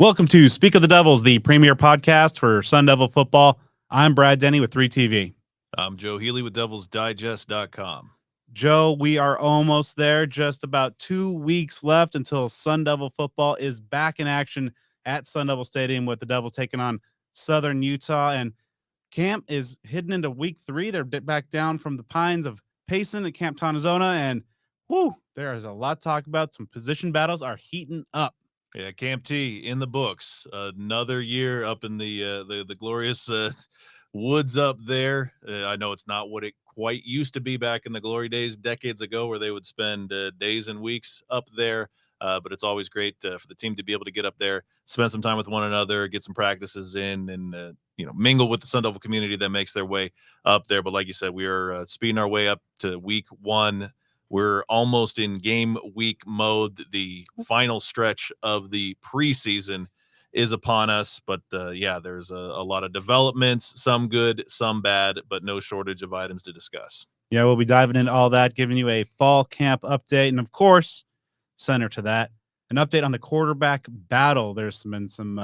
Welcome to Speak of the Devils, the premier podcast for Sun Devil football. I'm Brad Denny with 3TV. I'm Joe Healy with DevilsDigest.com. Joe, we are almost there. Just about 2 weeks left until Sun Devil football is back in action at Sun Devil Stadium with the Devils taking on Southern Utah. And camp is heading into week 3. They're back down from the Pines of Payson at Camp Tontozona. And there is a lot to talk about. Some position battles are heating up. Yeah, Camp T in the books. Another year up in the glorious woods up there. I know it's not what it quite used to be back in the glory days decades ago, where they would spend days and weeks up there. But it's always great for the team to be able to get up there, spend some time with one another, get some practices in, and mingle with the Sun Devil community that makes their way up there. But like you said, we are speeding our way up to week 1. We're almost in game week mode. The final stretch of the preseason is upon us. But there's a lot of developments, some good, some bad, but no shortage of items to discuss. Yeah, we'll be diving into all that, giving you a fall camp update. And of course, center to that, an update on the quarterback battle. There's been some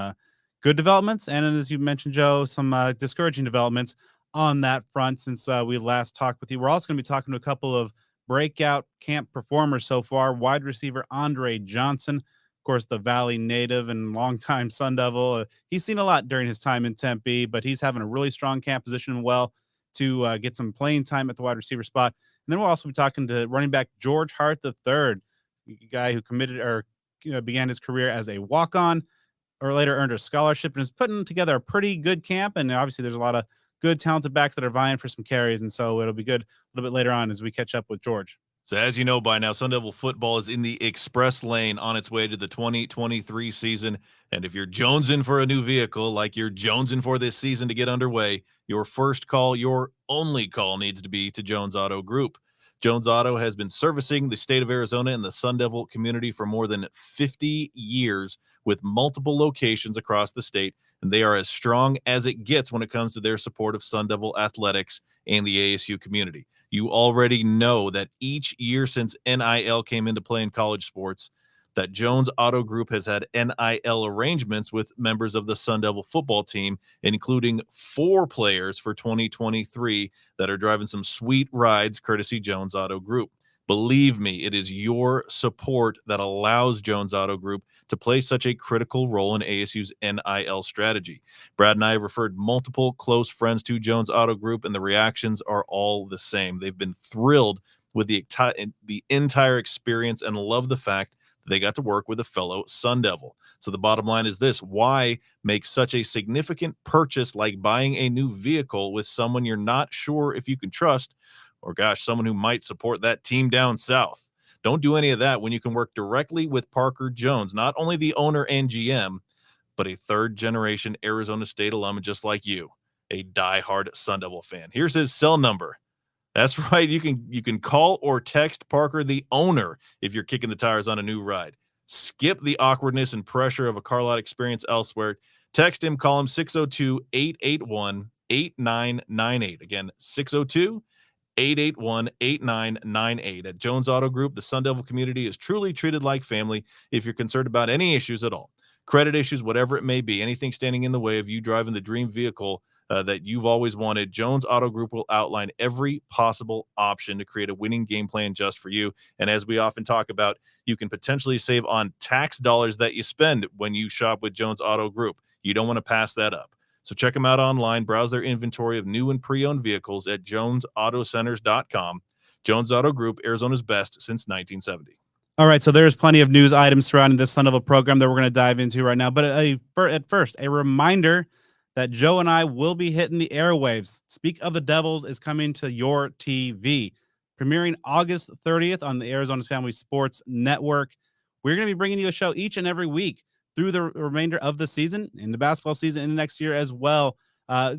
good developments. And as you mentioned, Joe, some discouraging developments on that front since we last talked with you. We're also going to be talking to a couple of breakout camp performers so far. Wide receiver Andre Johnson, of course, the Valley native and longtime Sun Devil. He's seen a lot during his time in Tempe, but he's having a really strong camp position to get some playing time at the wide receiver spot. And then we'll also be talking to running back George Hart III, guy who committed or began his career as a walk-on or later earned a scholarship and is putting together a pretty good camp. And obviously there's a lot of good talented backs that are vying for some carries. And so it'll be good a little bit later on as we catch up with George. So as you know by now, Sun Devil football is in the express lane on its way to the 2023 season. And if you're jonesing for a new vehicle, like you're jonesing for this season to get underway, your first call, your only call needs to be to Jones Auto Group. Jones Auto has been servicing the state of Arizona and the Sun Devil community for more than 50 years with multiple locations across the state, and they are as strong as it gets when it comes to their support of Sun Devil athletics and the ASU community. You already know that each year since NIL came into play in college sports, that Jones Auto Group has had NIL arrangements with members of the Sun Devil football team, including 4 players for 2023 that are driving some sweet rides courtesy Jones Auto Group. Believe me, it is your support that allows Jones Auto Group to play such a critical role in ASU's NIL strategy. Brad and I have referred multiple close friends to Jones Auto Group, and the reactions are all the same. They've been thrilled with the entire experience and love the fact that they got to work with a fellow Sun Devil. So the bottom line is this: why make such a significant purchase like buying a new vehicle with someone you're not sure if you can trust, or someone who might support that team down south? Don't do any of that when you can work directly with Parker Jones, not only the owner and GM, but a third-generation Arizona State alum just like you, a diehard Sun Devil fan. Here's his cell number. That's right. You can call or text Parker, the owner, if you're kicking the tires on a new ride. Skip the awkwardness and pressure of a car lot experience elsewhere. Text him, call him 602-881-8998. Again, 602-881-8998. At Jones Auto Group, the Sun Devil community is truly treated like family if you're concerned about any issues at all. Credit issues, whatever it may be, anything standing in the way of you driving the dream vehicle that you've always wanted, Jones Auto Group will outline every possible option to create a winning game plan just for you. And as we often talk about, you can potentially save on tax dollars that you spend when you shop with Jones Auto Group. You don't want to pass that up. So check them out online. Browse their inventory of new and pre-owned vehicles at jonesautocenters.com. Jones Auto Group, Arizona's best since 1970. All right, so there's plenty of news items surrounding this Sun Devil program that we're going to dive into right now. But at first, a reminder that Joe and I will be hitting the airwaves. Speak of the Devils is coming to your TV, premiering August 30th on the Arizona's Family Sports Network. We're going to be bringing you a show each and every week through the remainder of the season, in the basketball season, in the next year as well.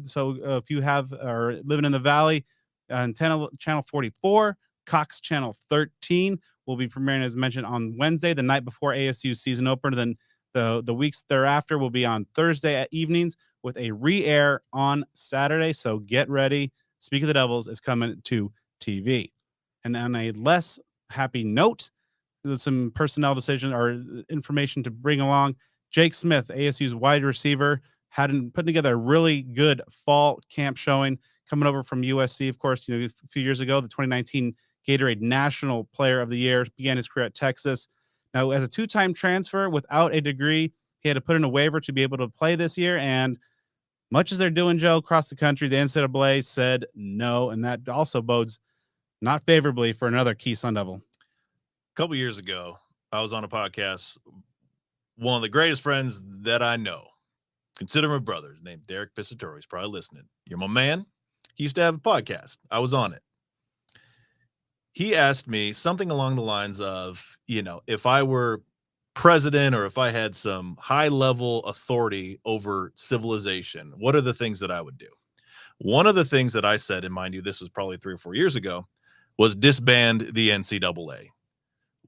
So if you are living in the Valley, on channel 44, Cox channel 13, will be premiering, as mentioned, on Wednesday, the night before ASU's season opener. Then the weeks thereafter will be on Thursday at evenings with a re-air on Saturday. So get ready. Speak of the Devils is coming to TV. And on a less happy note, there's some personnel decision or information to bring along. Jake Smith, ASU's wide receiver, putting together a really good fall camp showing, coming over from USC, of course, a few years ago, the 2019 Gatorade National Player of the Year, began his career at Texas. Now, as a two-time transfer without a degree, he had to put in a waiver to be able to play this year. And much as they're doing, Joe, across the country, the NCAA said no. And that also bodes not favorably for another key Sun Devil. A couple years ago, I was on a podcast. One of the greatest friends that I know, consider my brother, named Derek Pisatore. He's probably listening. You're my man. He used to have a podcast. I was on it. He asked me something along the lines of, if I were president or if I had some high level authority over civilization, what are the things that I would do? One of the things that I said, and mind you, this was probably 3 or 4 years ago, was disband the NCAA.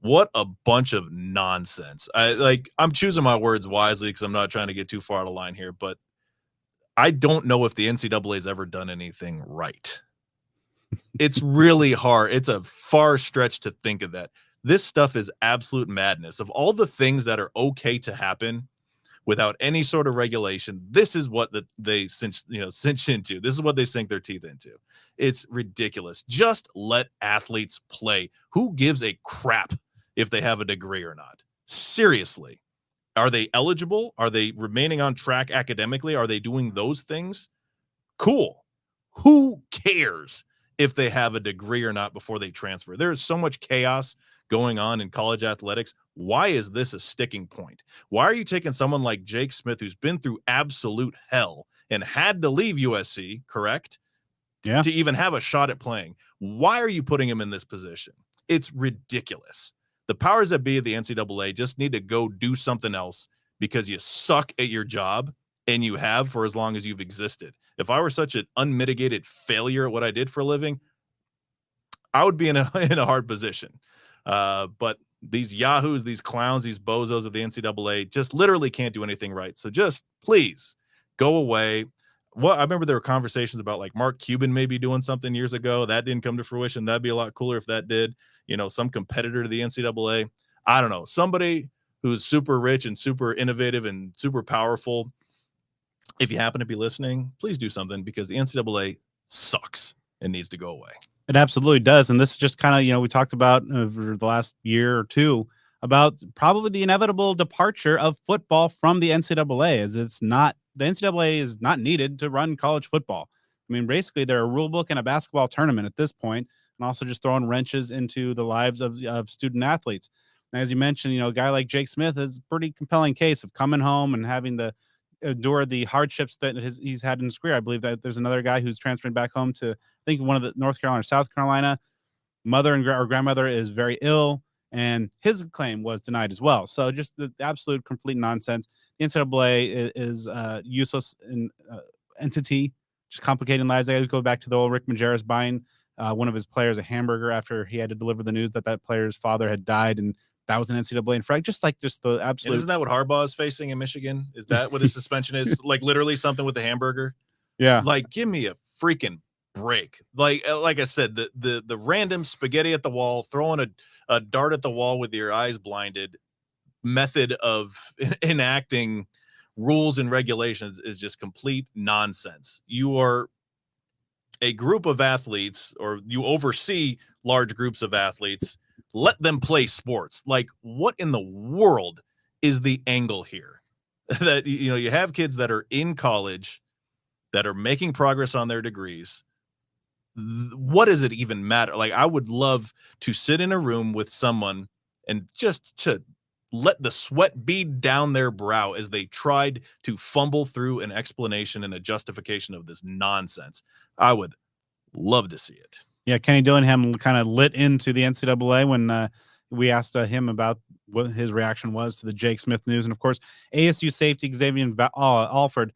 What a bunch of nonsense. I'm choosing my words wisely because I'm not trying to get too far out of line here, but I don't know if the NCAA has ever done anything right. It's really hard. It's a far stretch to think of that. This stuff is absolute madness. Of all the things that are okay to happen without any sort of regulation, this is what they cinch into. This is what they sink their teeth into. It's ridiculous. Just let athletes play. Who gives a crap if they have a degree or not? Seriously. Are they eligible? Are they remaining on track academically? Are they doing those things? Cool. Who cares if they have a degree or not before they transfer? There is so much chaos going on in college athletics. Why is this a sticking point? Why are you taking someone like Jake Smith, who's been through absolute hell and had to leave USC, correct? Yeah. To even have a shot at playing. Why are you putting him in this position? It's ridiculous. The powers that be of the NCAA just need to go do something else because you suck at your job, and you have for as long as you've existed. If I were such an unmitigated failure at what I did for a living, I would be in a hard position. But these yahoos, these clowns, these bozos of the NCAA just literally can't do anything right. So just please go away. I remember there were conversations about like Mark Cuban maybe doing something years ago. That didn't come to fruition. That'd be a lot cooler if that did. Some competitor to the NCAA. I don't know. Somebody who's super rich and super innovative and super powerful. If you happen to be listening, please do something because the NCAA sucks and needs to go away. It absolutely does. And this is just kind of, we talked about over the last year or two about probably the inevitable departure of football from the NCAA, as the NCAA is not needed to run college football. I mean, basically they're a rule book and a basketball tournament at this point, and also just throwing wrenches into the lives of student athletes. And as you mentioned, a guy like Jake Smith is a pretty compelling case of coming home and having to endure the hardships that he's had in his career. I believe that there's another guy who's transferring back home to, I think, one of the North Carolina or South Carolina. Mother or grandmother is very ill, and his claim was denied as well. So just the absolute complete nonsense. The NCAA is useless entity, just complicating lives. I always go back to the old Rick Majerus buying one of his players a hamburger after he had to deliver the news that player's father had died, and that was an NCAA infraction. Just the absolute. And isn't that what Harbaugh is facing in Michigan? Is that what his suspension is? Like literally something with the hamburger? Yeah. Like, give me a freaking break. Like I said, the random spaghetti at the wall, throwing a dart at the wall with your eyes blinded method of enacting rules and regulations is just complete nonsense. You are a group of athletes, or you oversee large groups of athletes. Let them play sports. Like, what in the world is the angle here? That you have kids that are in college that are making progress on their degrees. What does it even matter? Like, I would love to sit in a room with someone and just to let the sweat bead down their brow as they tried to fumble through an explanation and a justification of this nonsense. I would love to see it. Yeah, Kenny Dillingham kind of lit into the NCAA when we asked him about what his reaction was to the Jake Smith news. And, of course, ASU safety Xavier Alford,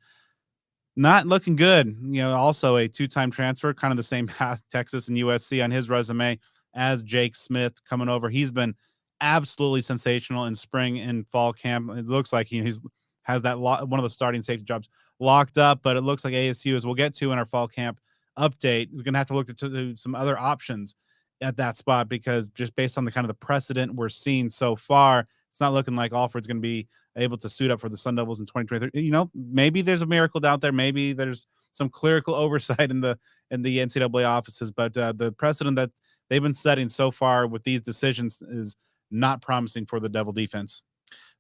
not looking good. Also a two-time transfer, kind of the same path, Texas and USC on his resume as Jake Smith coming over. He's been absolutely sensational in spring and fall camp. It looks like he's has that one of the starting safety jobs locked up, but it looks like ASU, as we'll get to in our fall camp update, is going to have to look to some other options at that spot, because just based on the kind of the precedent we're seeing so far, it's not looking like Alford's going to be able to suit up for the Sun Devils in 2023. Maybe there's a miracle out there. Maybe there's some clerical oversight in the NCAA offices, but the precedent that they've been setting so far with these decisions is not promising for the Devil defense.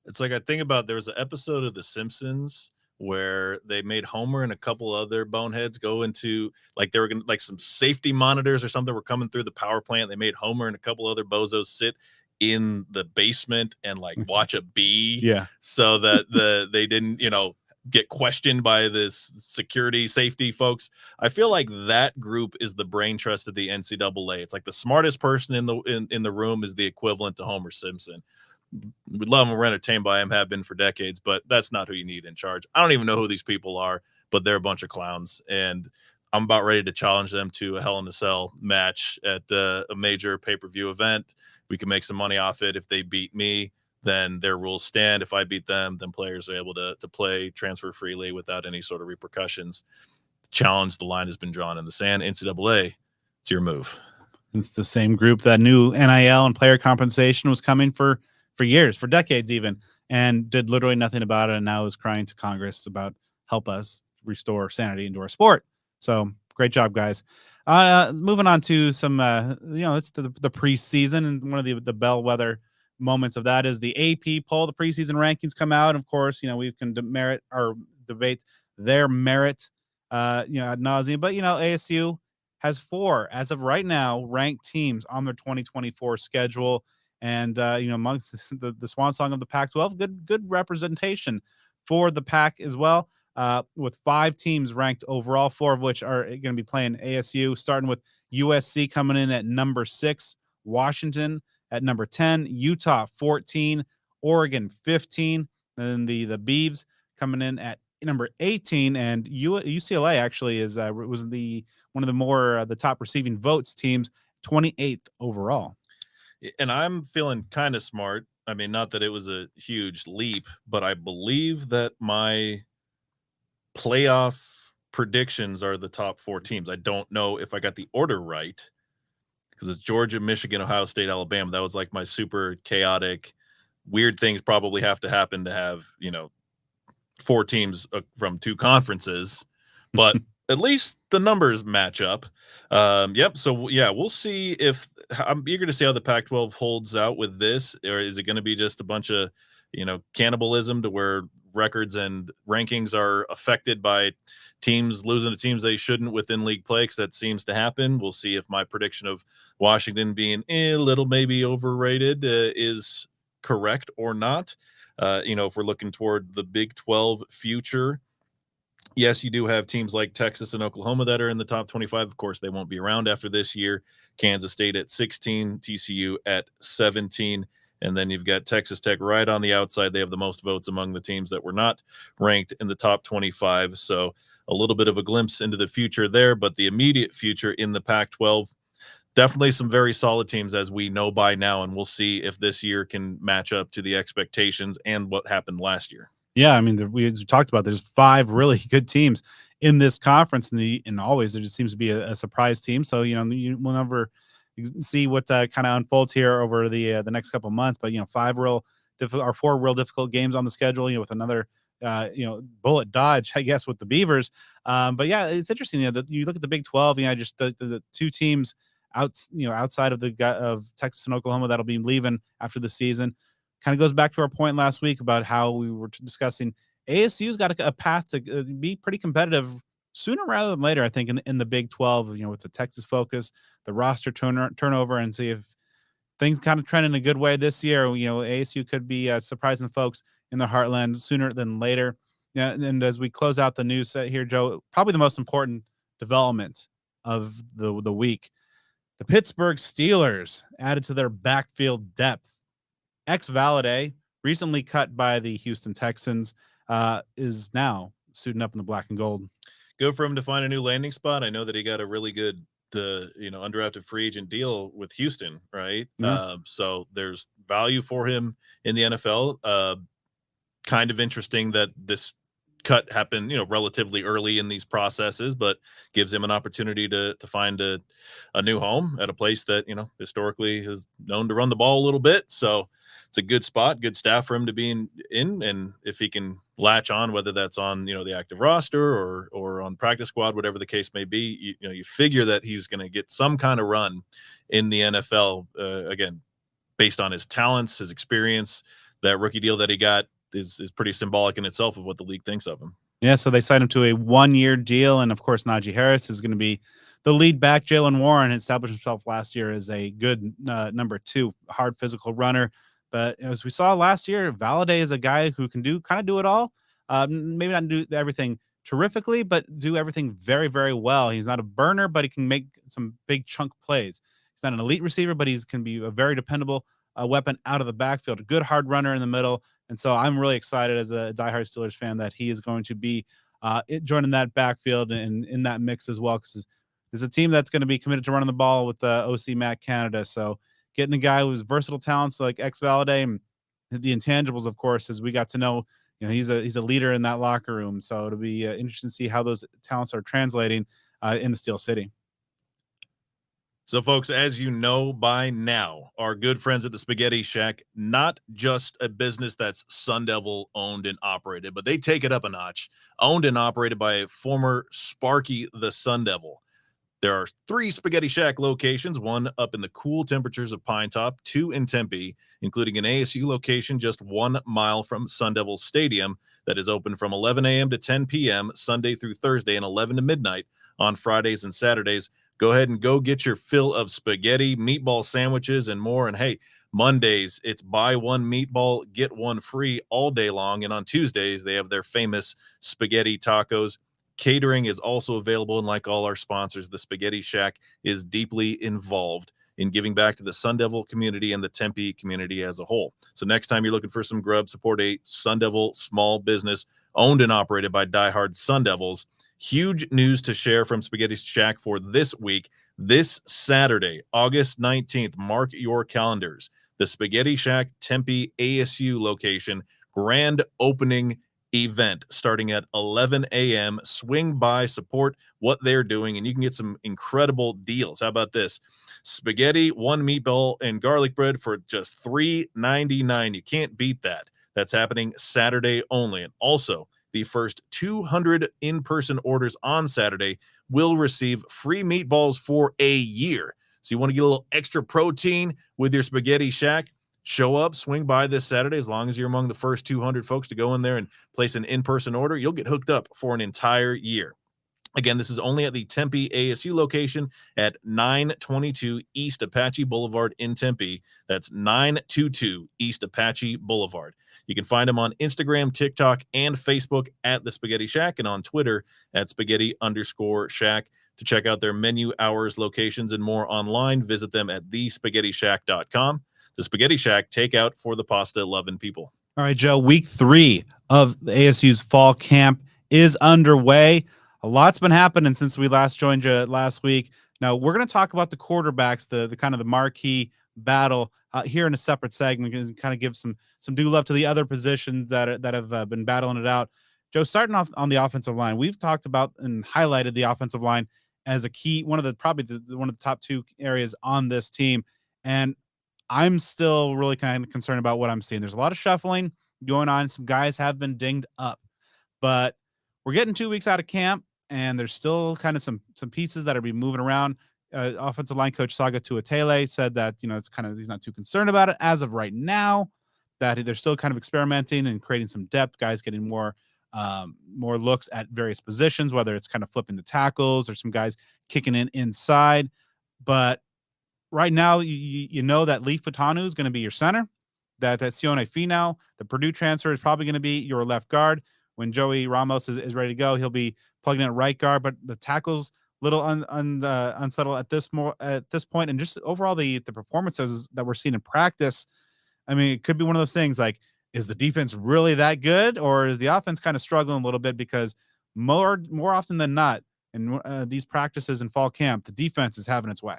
It's like I think about there was an episode of The Simpsons where they made Homer and a couple other boneheads go into like they were gonna like some safety monitors or something were coming through the power plant. They made Homer and a couple other bozos sit in the basement and like watch a bee, so that they didn't get questioned by this security safety folks. I feel like that group is the brain trust of the NCAA. It's like the smartest person in the room is the equivalent to Homer Simpson. We love him, we're entertained by him, have been for decades, but that's not who you need in charge. I don't even know who these people are, but they're a bunch of clowns, and I'm about ready to challenge them to a Hell in a Cell match at a major pay-per-view event. We can make some money off it. If they beat me, then their rules stand. If I beat them, then players are able to play, transfer freely without any sort of repercussions. Challenge, the line has been drawn in the sand. NCAA, it's your move. It's the same group that knew NIL and player compensation was coming for years, for decades even, and did literally nothing about it, and now is crying to Congress about help us restore sanity into our sport. So great job, guys. Moving on to some, it's the preseason, and one of the bellwether moments of that is the AP poll. The preseason rankings come out. Of course, we can debate their merit, ad nauseum. But ASU has 4 as of right now ranked teams on their 2024 schedule. And amongst the swan song of the Pac-12, good representation for the Pac as well, with 5 teams ranked overall, 4 of which are going to be playing ASU, starting with USC coming in at number 6, Washington at number 10, Utah 14, Oregon 15, and then the Beavs coming in at number 18, and UCLA actually was one of the more the top receiving votes teams, 28th overall. And I'm feeling kind of smart. I mean, not that it was a huge leap, but I believe that my playoff predictions are the top 4 teams. I don't know if I got the order right because it's Georgia, Michigan, Ohio State, Alabama. That was like my super chaotic, weird things probably have to happen to have, 4 teams from 2 conferences, but at least the numbers match up. Yep. So yeah, we'll see if I'm eager to see how the Pac-12 holds out with this, or is it going to be just a bunch of, cannibalism to where records and rankings are affected by teams losing to teams they shouldn't within league play, because that seems to happen. We'll see if my prediction of Washington being a little maybe overrated is correct or not. If we're looking toward the Big 12 future, yes, you do have teams like Texas and Oklahoma that are in the top 25. Of course, they won't be around after this year. Kansas State at 16, TCU at 17. And then you've got Texas Tech right on the outside. They have the most votes among the teams that were not ranked in the top 25. So a little bit of a glimpse into the future there, but the immediate future in the Pac-12, definitely some very solid teams as we know by now. And we'll see if this year can match up to the expectations and what happened last year. Yeah, I mean, we talked about there's 5 really good teams in this conference, and always there just seems to be a surprise team. So we'll never see what kind of unfolds here over the next couple of months. But 4 real difficult games on the schedule. With another bullet dodge, I guess, with the Beavers. But yeah, it's interesting. That you look at the Big 12. Just the 2 teams outside of Texas and Oklahoma that'll be leaving after the season. Kind of goes back to our point last week about how we were discussing ASU's got a path to be pretty competitive sooner rather than later, I think, in the Big 12, with the Texas focus, the roster turnover, and see if things kind of trend in a good way this year. ASU could be surprising folks in the heartland sooner than later. Yeah, and as we close out the news set here, Joe, probably the most important development of the week, the Pittsburgh Steelers added to their backfield depth. Ex-Valladay, recently cut by the Houston Texans, is now suiting up in the black and gold. Good for him to find a new landing spot. I know that he got a really good, undrafted free agent deal with Houston, right? Yeah. So there's value for him in the NFL. Kind of interesting that this cut happened, relatively early in these processes, but gives him an opportunity to find a new home at a place that, historically is known to run the ball a little bit. So it's a good spot, good staff for him to be in. And if he can latch on, whether that's on, the active roster or on practice squad, whatever the case may be, you figure that he's going to get some kind of run in the NFL, again, based on his talents, his experience. That rookie deal that he got is pretty symbolic in itself of what the league thinks of him. Yeah, so they signed him to a 1-year deal, and of course, Najee Harris is going to be the lead back. Jalen Warren established himself last year as a good number 2, hard physical runner. But as we saw last year, Valladay is a guy who can do it all. Maybe not do everything terrifically, but do everything very, very well. He's not a burner, but he can make some big chunk plays. He's not an elite receiver, but he can be a very dependable weapon out of the backfield. A good hard runner in the middle. And so I'm really excited as a diehard Steelers fan that he is going to be joining that backfield and in that mix as well, because there's a team that's going to be committed to running the ball with OC Matt Canada. So getting a guy who's versatile talents like X Valladay and the intangibles, of course, as we got to know, he's a leader in that locker room. So it'll be interesting to see how those talents are translating in the Steel City. So, folks, as you know by now, our good friends at the Spaghetti Shack, not just a business that's Sun Devil owned and operated, but they take it up a notch. Owned and operated by former Sparky the Sun Devil. There are 3 Spaghetti Shack locations, one up in the cool temperatures of Pine Top, 2 in Tempe, including an ASU location just 1 mile from Sun Devil Stadium that is open from 11 a.m. to 10 p.m. Sunday through Thursday and 11 to midnight on Fridays and Saturdays. Go ahead and go get your fill of spaghetti, meatball sandwiches, and more. And hey, Mondays, it's buy one meatball, get one free all day long. And on Tuesdays, they have their famous spaghetti tacos. Catering is also available. And like all our sponsors, the Spaghetti Shack is deeply involved in giving back to the Sun Devil community and the Tempe community as a whole. So next time you're looking for some grub, support a Sun Devil small business owned and operated by diehard Sun Devils. Huge news to share from Spaghetti Shack for this week. This Saturday, August 19th, mark your calendars. The Spaghetti Shack Tempe ASU location grand opening event starting at 11 a.m. Swing by, support what they're doing, and you can get some incredible deals. How about this? Spaghetti, 1 meatball, and garlic bread for just $3.99. You can't beat that. That's happening Saturday only. And also, the first 200 in-person orders on Saturday will receive free meatballs for a year. So you want to get a little extra protein with your Spaghetti Shack? Show up, swing by this Saturday. As long as you're among the first 200 folks to go in there and place an in-person order, you'll get hooked up for an entire year. Again, this is only at the Tempe ASU location at 922 East Apache Boulevard in Tempe. That's 922 East Apache Boulevard. You can find them on Instagram, TikTok, and Facebook at The Spaghetti Shack, and on Twitter at Spaghetti_Shack. To check out their menu, hours, locations, and more online, visit them at thespaghettishack.com. The Spaghetti Shack, takeout for the pasta-loving people. All right, Joe, week 3 of the ASU's fall camp is underway. A lot's been happening since we last joined you last week. Now, we're going to talk about the quarterbacks, the kind of the marquee battle here in a separate segment, and kind of give some due love to the other positions that have been battling it out. Joe, starting off on the offensive line, we've talked about and highlighted the offensive line as a key, one of the top 2 areas on this team. And I'm still really kind of concerned about what I'm seeing. There's a lot of shuffling going on. Some guys have been dinged up, but we're getting 2 weeks out of camp, and there's still kind of some pieces that are be moving around. Offensive line coach Saga Tuatele said that, it's kind of, he's not too concerned about it as of right now, that they're still kind of experimenting and creating some depth, guys getting more looks at various positions, whether it's kind of flipping the tackles or some guys kicking in inside. But right now, you know that Leif Fatanu is going to be your center, that Sione Finau, the Purdue transfer, is probably going to be your left guard. When Joey Ramos is ready to go, he'll be plugging in at right guard. But the tackles little unsettled at this point, and just overall the performances that we're seeing in practice. I mean, it could be one of those things like, is the defense really that good, or is the offense kind of struggling a little bit? Because more often than not, in these practices in fall camp, the defense is having its way.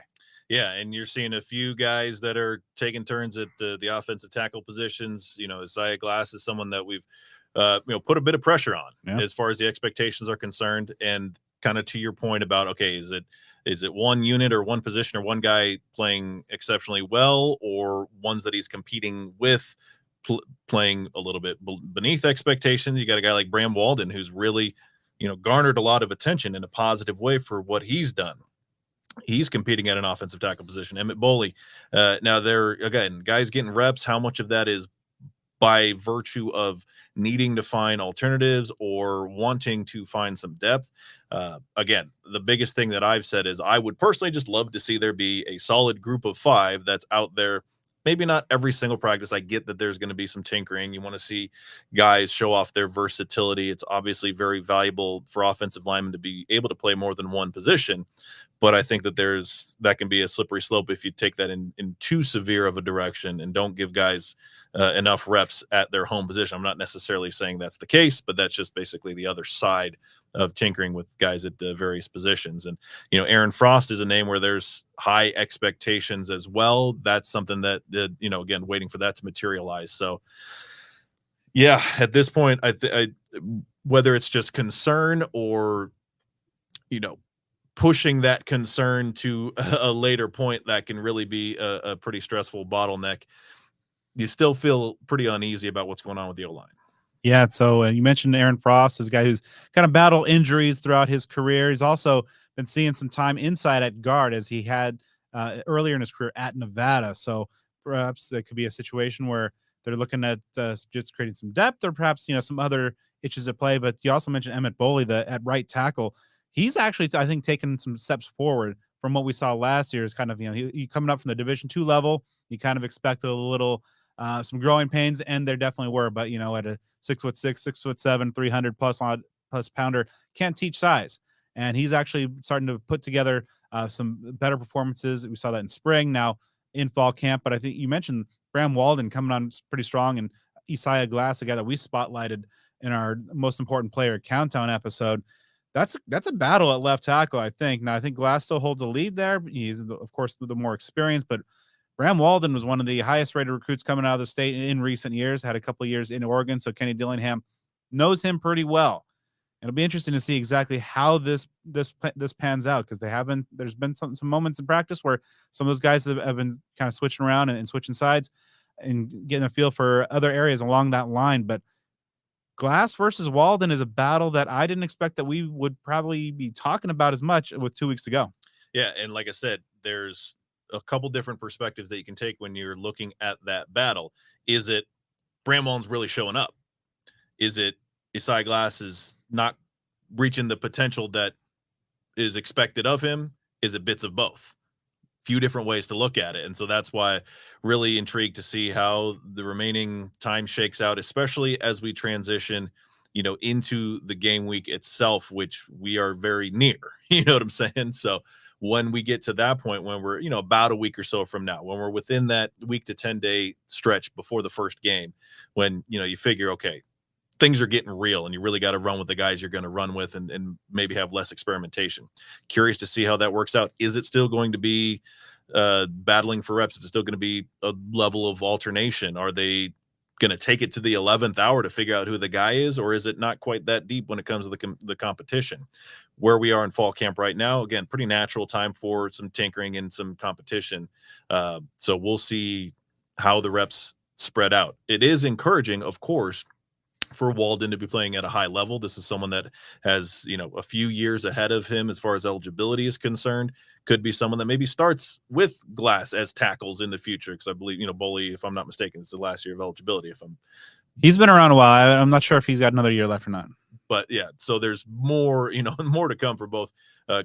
Yeah, and you're seeing a few guys that are taking turns at the offensive tackle positions. Isaiah Glass is someone that we've put a bit of pressure on as far as the expectations are concerned. And kind of to your point about, okay, is it one unit or one position or one guy playing exceptionally well, or ones that he's competing with playing a little bit beneath expectations? You got a guy like Bram Walden who's really, garnered a lot of attention in a positive way for what he's done. He's competing at an offensive tackle position. Emmett Boley. Now, they're, again, guys getting reps. How much of that is by virtue of needing to find alternatives or wanting to find some depth? Again, the biggest thing that I've said is I would personally just love to see there be a solid group of 5 that's out there. Maybe not every single practice. I get that there's going to be some tinkering. You want to see guys show off their versatility. It's obviously very valuable for offensive linemen to be able to play more than one position. But I think that that can be a slippery slope if you take that in too severe of a direction and don't give guys enough reps at their home position. I'm not necessarily saying that's the case, but that's just basically the other side of tinkering with guys at the various positions. And, Aaron Frost is a name where there's high expectations as well. That's something that, again, waiting for that to materialize. So, yeah, at this point, whether it's just concern or, pushing that concern to a later point, that can really be a pretty stressful bottleneck. You still feel pretty uneasy about what's going on with the O-line. Yeah, so you mentioned Aaron Frost, this guy who's kind of battled injuries throughout his career. He's also been seeing some time inside at guard, as he had earlier in his career at Nevada. So perhaps there could be a situation where they're looking at just creating some depth, or perhaps some other issues at play. But you also mentioned Emmett Boley, at right tackle. He's actually, I think, taken some steps forward from what we saw last year. Is kind of, he coming up from the Division II level. You kind of expected a little some growing pains, and there definitely were. But at a 6'6", 6'7", 300 plus pounder, can't teach size, and he's actually starting to put together some better performances. We saw that in spring, now in fall camp. But I think you mentioned Bram Walden coming on pretty strong, and Isaiah Glass, a guy that we spotlighted in our most important player countdown episode. That's a battle at left tackle, I think. Now, I think Glass still holds a lead there. He's, of course, the more experienced, but Bram Walden was one of the highest rated recruits coming out of the state in recent years, had a couple of years in Oregon. So Kenny Dillingham knows him pretty well. It'll be interesting to see exactly how this pans out, because there's been some moments in practice where some of those guys have been kind of switching around and switching sides and getting a feel for other areas along that line. But Glass versus Walden is a battle that I didn't expect that we would probably be talking about as much with 2 weeks to go. Yeah, and like I said, there's a couple different perspectives that you can take when you're looking at that battle. Is it Bram Walden's really showing up? Is it Isaiah Glass is not reaching the potential that is expected of him? Is it bits of both? Few different ways to look at it. And so that's why really intrigued to see how the remaining time shakes out, especially as we transition, into the game week itself, which we are very near, you know what I'm saying? So when we get to that point, when we're, about a week or so from now, when we're within that week to 10-day stretch before the first game, when, you figure, okay, things are getting real and you really got to run with the guys you're going to run with, and maybe have less experimentation. Curious to see how that works out. Is it still going to be battling for reps? Is it still going to be a level of alternation? Are they going to take it to the 11th hour to figure out who the guy is, or is it not quite that deep when it comes to the competition? Where we are in fall camp right now, again, pretty natural time for some tinkering and some competition. So we'll see how the reps spread out. It is encouraging, of course, for Walden to be playing at a high level. This is someone that has, a few years ahead of him as far as eligibility is concerned. Could be someone that maybe starts with Glass as tackles in the future, because I believe, Boley, if I'm not mistaken, it's the last year of eligibility. He's been around a while. I'm not sure if he's got another year left or not. But yeah, so there's more, more to come for both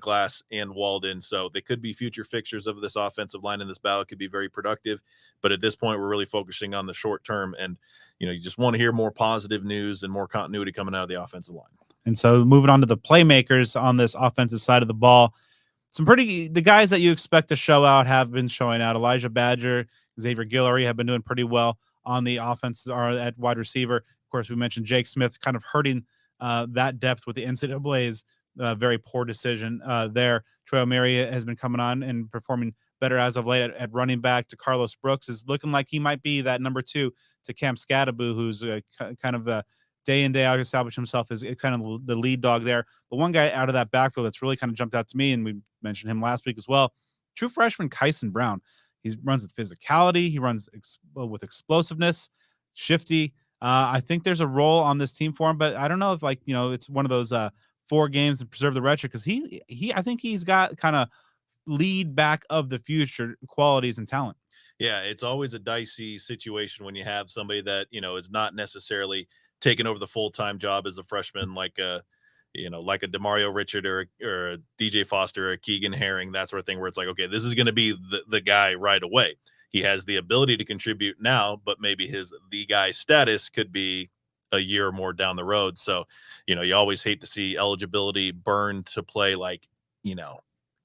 Glass and Walden. So they could be future fixtures of this offensive line in this battle. Could be very productive. But at this point, we're really focusing on the short term. And, you just want to hear more positive news and more continuity coming out of the offensive line. And so moving on to the playmakers on this offensive side of the ball, the guys that you expect to show out have been showing out. Elijah Badger, Xavier Guillory have been doing pretty well on the offense, or at wide receiver. Of course, we mentioned Jake Smith kind of hurting that depth with the NCAA's very poor decision there. Troy O'Mary has been coming on and performing better as of late at running back. To Carlos Brooks is looking like he might be that number 2 to Cam Scadaboo, who's kind of day in, day out established himself as kind of the lead dog there. But one guy out of that backfield that's really kind of jumped out to me, and we mentioned him last week as well, true freshman Kyson Brown. He runs with physicality. He runs with explosiveness, shifty. I think there's a role on this team for him, but I don't know if it's one of those 4 games to preserve the retro, because I think he's got kind of lead back of the future qualities and talent. Yeah, it's always a dicey situation when you have somebody that, is not necessarily taking over the full-time job as a freshman, like like a Demario Richard or a DJ Foster or a Keegan Herring, that sort of thing, where it's like, okay, this is going to be the guy right away. He has the ability to contribute now, but maybe the guy status could be a year or more down the road. So, you always hate to see eligibility burned to play like,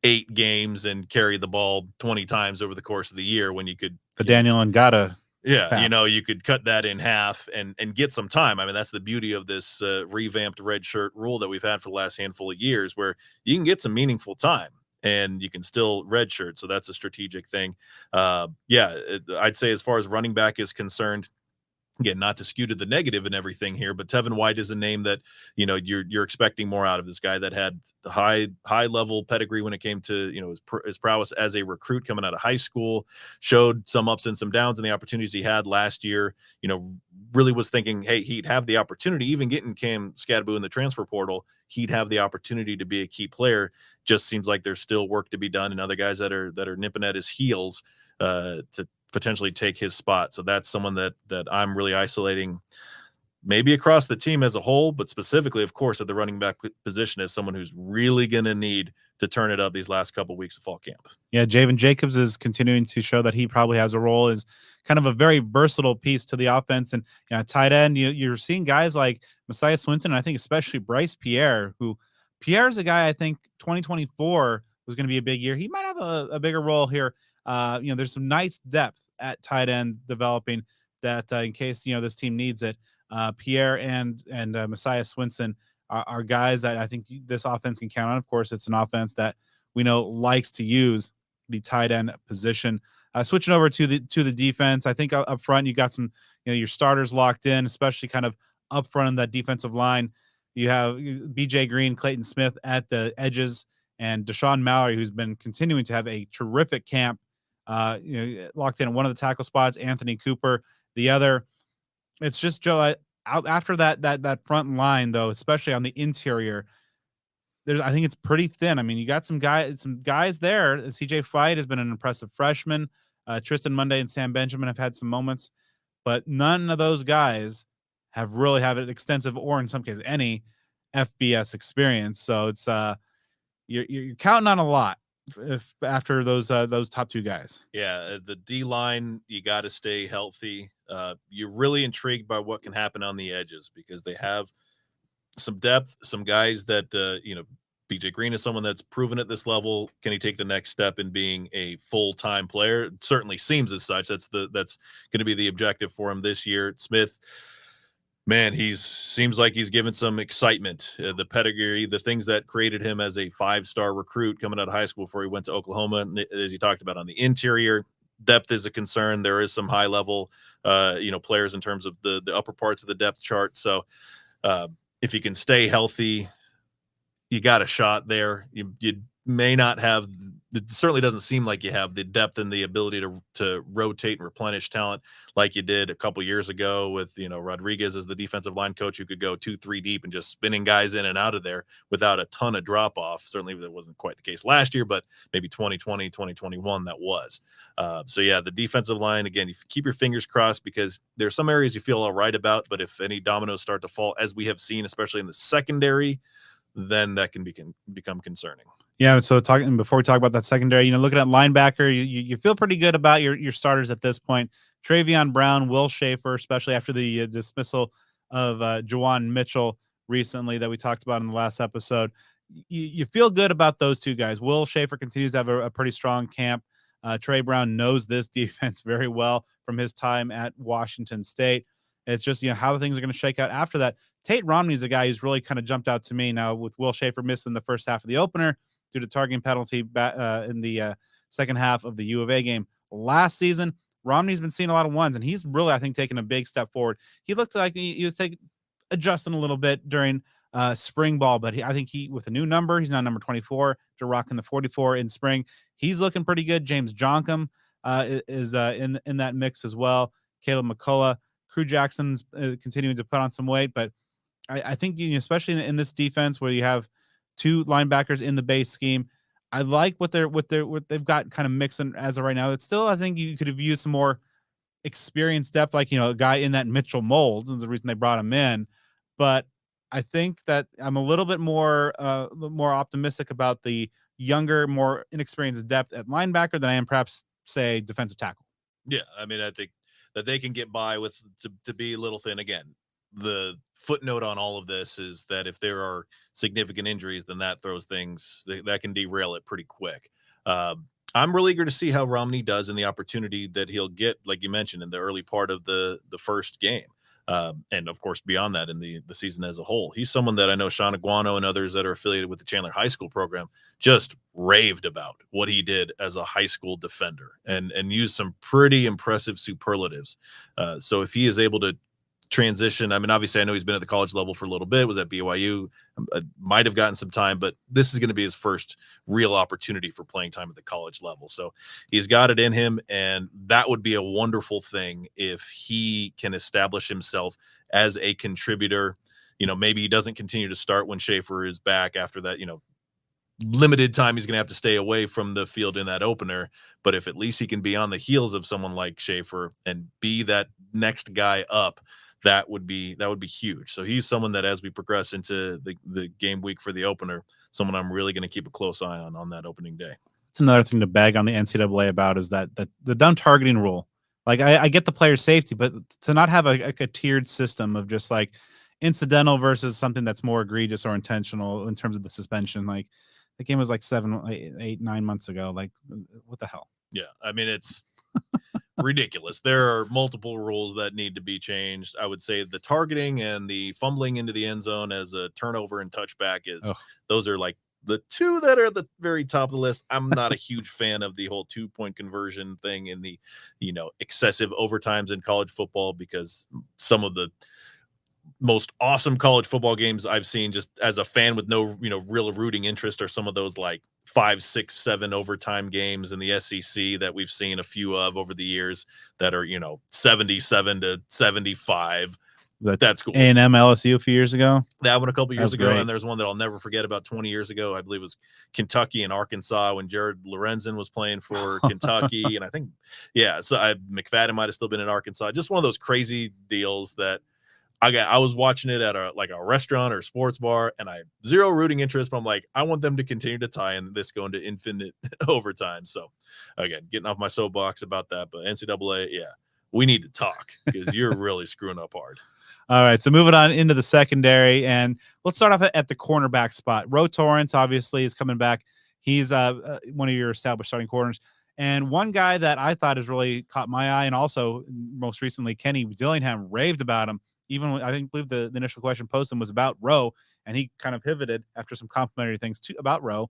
8 games and carry the ball 20 times over the course of the year when you could The Daniel Ngata. yeah, you could cut that in half and get some time. I mean, that's the beauty of this revamped red shirt rule that we've had for the last handful of years, where you can get some meaningful time and you can still redshirt. So that's a strategic thing. I'd say as far as running back is concerned, again, not to skew to the negative and everything here, but Tevin White is a name that you're expecting more out of. This guy that had the high level pedigree when it came to his prowess as a recruit coming out of high school, showed some ups and some downs in the opportunities he had last year. Really was thinking, hey, he'd have the opportunity, even getting Cam Scadaboo in the transfer portal, he'd have the opportunity to be a key player. Just seems like there's still work to be done, and other guys that are nipping at his heels to potentially take his spot. So that's someone that I'm really isolating, maybe across the team as a whole, but specifically, of course, at the running back position, as someone who's really going to need to turn it up these last couple of weeks of fall camp. Yeah, Javen Jacobs is continuing to show that he probably has a role as kind of a very versatile piece to the offense. And tight end, you're seeing guys like Messiah Swinton, and I think especially Bryce Pierre, who Pierre's a guy I think 2024 was going to be a big year. He might have a bigger role here. There's some nice depth at tight end developing that in case this team needs it. Pierre and Messiah Swinson are guys that I think this offense can count on. Of course, it's an offense that we know likes to use the tight end position. Switching over to the defense, I think up front you got some your starters locked in, especially kind of up front in that defensive line. You have BJ Green, Clayton Smith at the edges, and Deshaun Mallory, who's been continuing to have a terrific camp. Locked in at one of the tackle spots. Anthony Cooper, the other. It's just Joe. Out after that front line, though, especially on the interior, I think it's pretty thin. I mean, you got some guys there. CJ Fight has been an impressive freshman. Tristan Monday and Sam Benjamin have had some moments, but none of those guys have really had an extensive, or in some cases any, FBS experience. So it's you're counting on a lot after those top 2 guys. Yeah, the D line, you got to stay healthy. You're really intrigued by what can happen on the edges, because they have some depth, some guys that BJ Green is someone that's proven at this level. Can he take the next step in being a full-time player? It certainly seems as such. That's going to be the objective for him this year. Smith, man, seems like he's given some excitement. The pedigree, the things that created him as a 5-star recruit coming out of high school before he went to Oklahoma, as you talked about on the interior, depth is a concern. There is some high level, players in terms of the upper parts of the depth chart. So if you can stay healthy, you got a shot there. You may not have. It certainly doesn't seem like you have the depth and the ability to rotate and replenish talent like you did a couple years ago with Rodriguez as the defensive line coach, who could go 2-3 deep and just spinning guys in and out of there without a ton of drop off. Certainly that wasn't quite the case last year, but maybe 2020, 2021 that was. So yeah, the defensive line, again, you keep your fingers crossed, because there's some areas you feel all right about, but if any dominoes start to fall, as we have seen, especially in the secondary, then that can become concerning. Yeah, so before we talk about that secondary, looking at linebacker, you feel pretty good about your starters at this point. Travion Brown, Will Schaefer, especially after the dismissal of Juwan Mitchell recently that we talked about in the last episode. You feel good about those 2 guys. Will Schaefer continues to have a pretty strong camp. Trey Brown knows this defense very well from his time at Washington State. It's just how the things are going to shake out after that. Tate Romney is a guy who's really kind of jumped out to me now, with Will Schaefer missing the first half of the opener due to targeting penalty in the second half of the U of A game last season. Romney's been seeing a lot of ones, and he's really, I think, taken a big step forward. He looked like he was taking adjusting a little bit during spring ball, but I think with a new number, he's now number 24 to rocking the 44 in spring. He's looking pretty good. James Jonkum is in that mix as well. Caleb McCullough, Crew Jackson's continuing to put on some weight, but I think especially in this defense where you have two linebackers in the base scheme, I like what they've got kind of mixing as of right now. It's still, I think you could have used some more experience depth, like a guy in that Mitchell mold is the reason they brought him in. But I think that I'm a little bit more optimistic about the younger, more inexperienced depth at linebacker than I am perhaps say defensive tackle. Yeah, I mean, I think that they can get by with to be a little thin again. The footnote on all of this is that if there are significant injuries, then that throws things that can derail it pretty quick. I'm really eager to see how Romney does in the opportunity that he'll get, like you mentioned, in the early part of the first game. And of course, beyond that, in the season as a whole, he's someone that I know Sean Aguano and others that are affiliated with the Chandler High School program just raved about what he did as a high school defender and used some pretty impressive superlatives. So if he is able to transition, I mean, obviously, I know he's been at the college level for a little bit, was at BYU, might have gotten some time, but this is going to be his first real opportunity for playing time at the college level. So he's got it in him, and that would be a wonderful thing if he can establish himself as a contributor. Maybe he doesn't continue to start when Schaefer is back after that, limited time he's going to have to stay away from the field in that opener. But if at least he can be on the heels of someone like Schaefer and be that next guy up, that would be huge. So he's someone that, as we progress into the game week for the opener, someone I'm really going to keep a close eye on that opening day. It's another thing to bag on the NCAA about is that the dumb targeting rule. Like I get the player safety, but to not have a tiered system of just like incidental versus something that's more egregious or intentional in terms of the suspension. Like the game was like 7, 8, 9 months ago. Like what the hell? Yeah, I mean, it's ridiculous. There are multiple rules that need to be changed. I would say the targeting and the fumbling into the end zone as a turnover and touchback those are like the two that are at the very top of the list. I'm not a huge fan of the whole 2-point conversion thing in the, excessive overtimes in college football, because some of the most awesome college football games I've seen just as a fan with no, real rooting interest are some of those like 5, 6, 7 overtime games in the SEC that we've seen a few of over the years that are, 77-75. That's cool. A&M LSU a few years ago. That one a couple years ago. Great. And there's one that I'll never forget about 20 years ago. I believe it was Kentucky and Arkansas when Jared Lorenzen was playing for Kentucky. And I think, so McFadden might have still been in Arkansas. Just one of those crazy deals that I was watching it at a restaurant or a sports bar, and I have zero rooting interest, but I'm like, I want them to continue to tie in this going to infinite overtime. So again, getting off my soapbox about that, but NCAA, we need to talk because you're really screwing up hard. All right, so moving on into the secondary, and let's start off at the cornerback spot. Ro Torrance obviously is coming back. He's one of your established starting corners. And one guy that I thought has really caught my eye, and also most recently Kenny Dillingham raved about him. Even when, I believe the initial question posted was about Rowe, and he kind of pivoted after some complimentary things about Rowe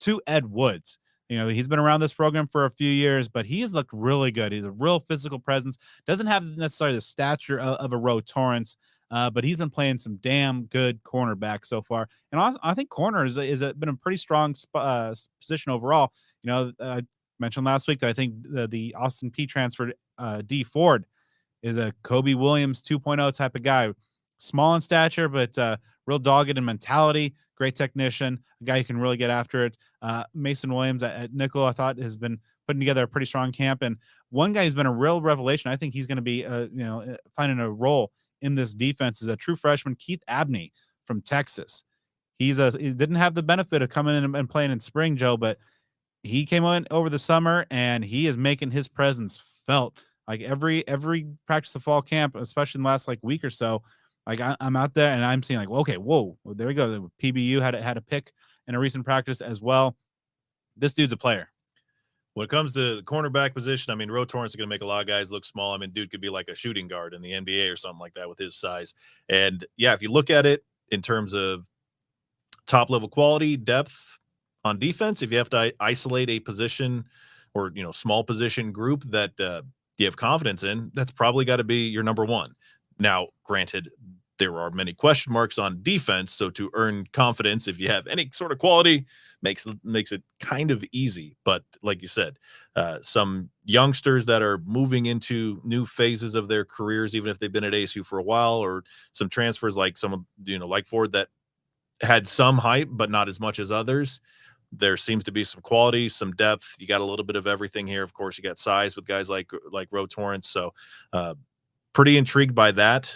to Ed Woods. He's been around this program for a few years, but he's looked really good. He's a real physical presence. Doesn't have necessarily the stature of a Ro Torrance, but he's been playing some damn good cornerback so far. And also, I think corner is been a pretty strong position overall. I mentioned last week that I think the Austin P transfer D Ford is a Kobe Williams 2.0 type of guy. Small in stature, but real dogged in mentality. Great technician, a guy who can really get after it. Mason Williams at nickel, I thought, has been putting together a pretty strong camp. And one guy who's been a real revelation, I think he's going to be, finding a role in this defense, is a true freshman, Keith Abney from Texas. He didn't have the benefit of coming in and playing in spring, Joe, but he came in over the summer and he is making his presence felt. Like every practice of fall camp, especially in the last week or so, like I'm out there and I'm seeing okay, whoa, well, there we go. PBU had a pick in a recent practice as well. This dude's a player. When it comes to the cornerback position, I mean, Ro Torrance is going to make a lot of guys look small. I mean, dude could be like a shooting guard in the NBA or something like that with his size. And if you look at it in terms of top level quality, depth on defense, if you have to isolate a position or small position group that you have confidence in, that's probably got to be your number one. Now, granted, there are many question marks on defense. So to earn confidence, if you have any sort of quality, makes it kind of easy. But like you said, some youngsters that are moving into new phases of their careers, even if they've been at ASU for a while, or some transfers like some, like Ford, that had some hype, but not as much as others. There seems to be some quality, some depth. You got a little bit of everything here. Of course, you got size with guys like Ro Torrance. So pretty intrigued by that.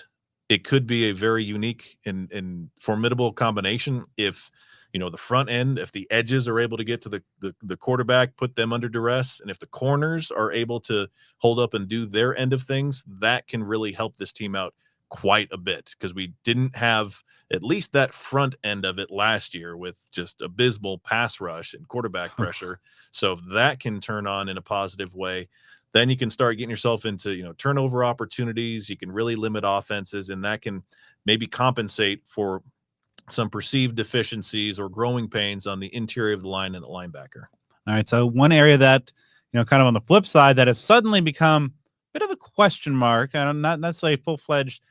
It could be a very unique and formidable combination if, the front end, if the edges are able to get to the quarterback, put them under duress, and if the corners are able to hold up and do their end of things, that can really help this team out quite a bit, because we didn't have at least that front end of it last year with just abysmal pass rush and quarterback pressure. So if that can turn on in a positive way, then you can start getting yourself into, turnover opportunities. You can really limit offenses, and that can maybe compensate for some perceived deficiencies or growing pains on the interior of the line and the linebacker. All right. So one area that, kind of on the flip side, that has suddenly become a bit of a question mark, and not necessarily full-fledged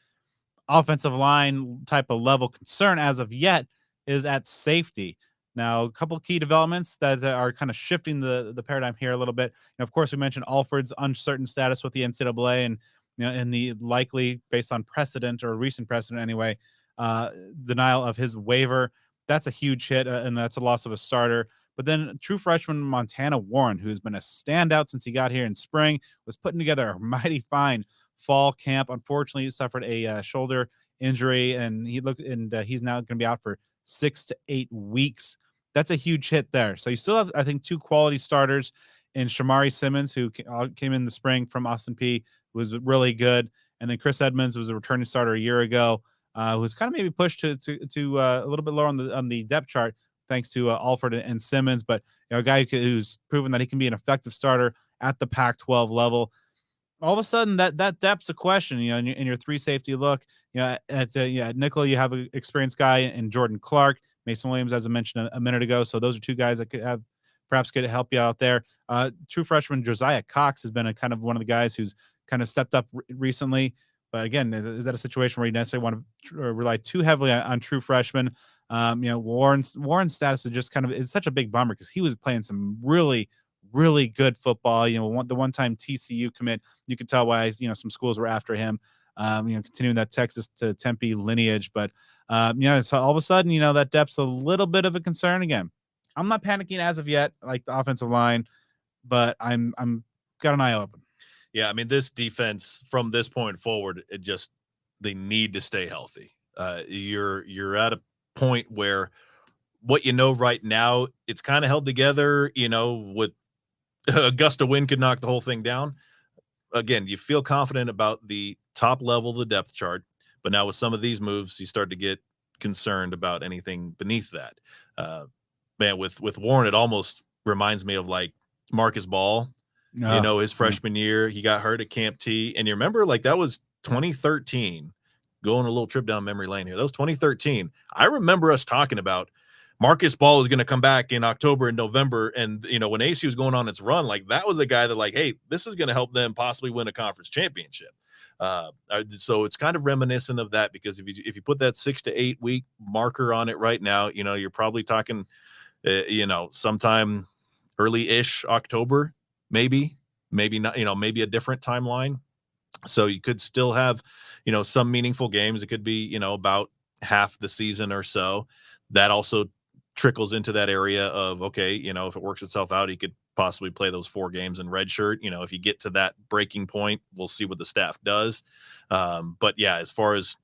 offensive line type of level concern as of yet, is at safety. Now, a couple of key developments that are kind of shifting the paradigm here a little bit. Of course, we mentioned Alford's uncertain status with the NCAA, and and the likely, based on precedent or recent precedent anyway, denial of his waiver. That's a huge hit, and that's a loss of a starter. But then true freshman Montana Warren, who's been a standout since he got here in spring, was putting together a mighty fine fall camp. Unfortunately, he suffered a shoulder injury, and he's now going to be out for 6 to 8 weeks. That's a huge hit there. So you still have, I think, two quality starters in Shamari Simmons, who came in the spring from Austin Peay, was really good, and then Chris Edmonds was a returning starter a year ago, who's kind of maybe pushed to a little bit lower on the depth chart thanks to Alford and Simmons, but a guy who's proven that he can be an effective starter at the Pac-12 level. All of a sudden, that depth's a question. In your three safety look, at nickel, you have an experienced guy in Jordan Clark, Mason Williams, as I mentioned a minute ago. So those are two guys that could help you out there. True freshman Josiah Cox has been a kind of one of the guys who's kind of stepped up recently. But again, is that a situation where you necessarily want to rely too heavily on true freshmen? Warren's status is just it's such a big bummer, because he was playing some really, really good football. The one-time TCU commit, you could tell why some schools were after him. Continuing that Texas to Tempe lineage, but so all of a sudden, that depth's a little bit of a concern again. I'm not panicking as of yet, like the offensive line, but I'm got an eye open. Yeah, I mean, this defense from this point forward, they need to stay healthy. You're at a point where what right now, it's kind of held together, with a gust of wind could knock the whole thing down. Again, you feel confident about the top level of the depth chart, but now with some of these moves, you start to get concerned about anything beneath that. Man, with Warren, it almost reminds me of like Marcus Ball. His freshman year, he got hurt at Camp T. And you remember, that was 2013, going a little trip down memory lane here. That was 2013. I remember us talking about Marcus Ball is going to come back in October and November. And, when ASU was going on its run, that was a guy that hey, this is going to help them possibly win a conference championship. So it's kind of reminiscent of that, because if you put that 6 to 8 week marker on it right now, you're probably talking, sometime early-ish October, maybe not, maybe a different timeline. So you could still have, some meaningful games. It could be, about half the season or so. That also trickles into that area of, okay, if it works itself out, he could possibly play those 4 games in redshirt. If you get to that breaking point, we'll see what the staff does. But yeah, as far as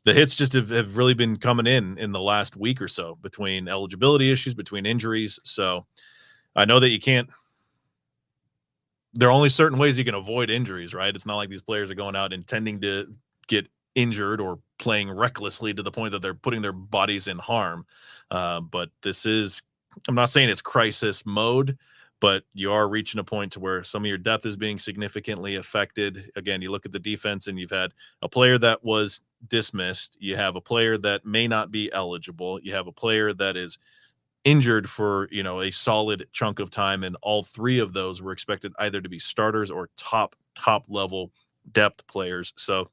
the hits just have really been coming in the last week or so, between eligibility issues, between injuries. So I know that there are only certain ways you can avoid injuries, right? It's not like these players are going out intending to get injured or playing recklessly to the point that they're putting their bodies in harm. But I'm not saying it's crisis mode, but you are reaching a point to where some of your depth is being significantly affected. Again, you look at the defense, and you've had a player that was dismissed. You have a player that may not be eligible. You have a player that is injured for a solid chunk of time, and all 3 of those were expected either to be starters or top level depth players. So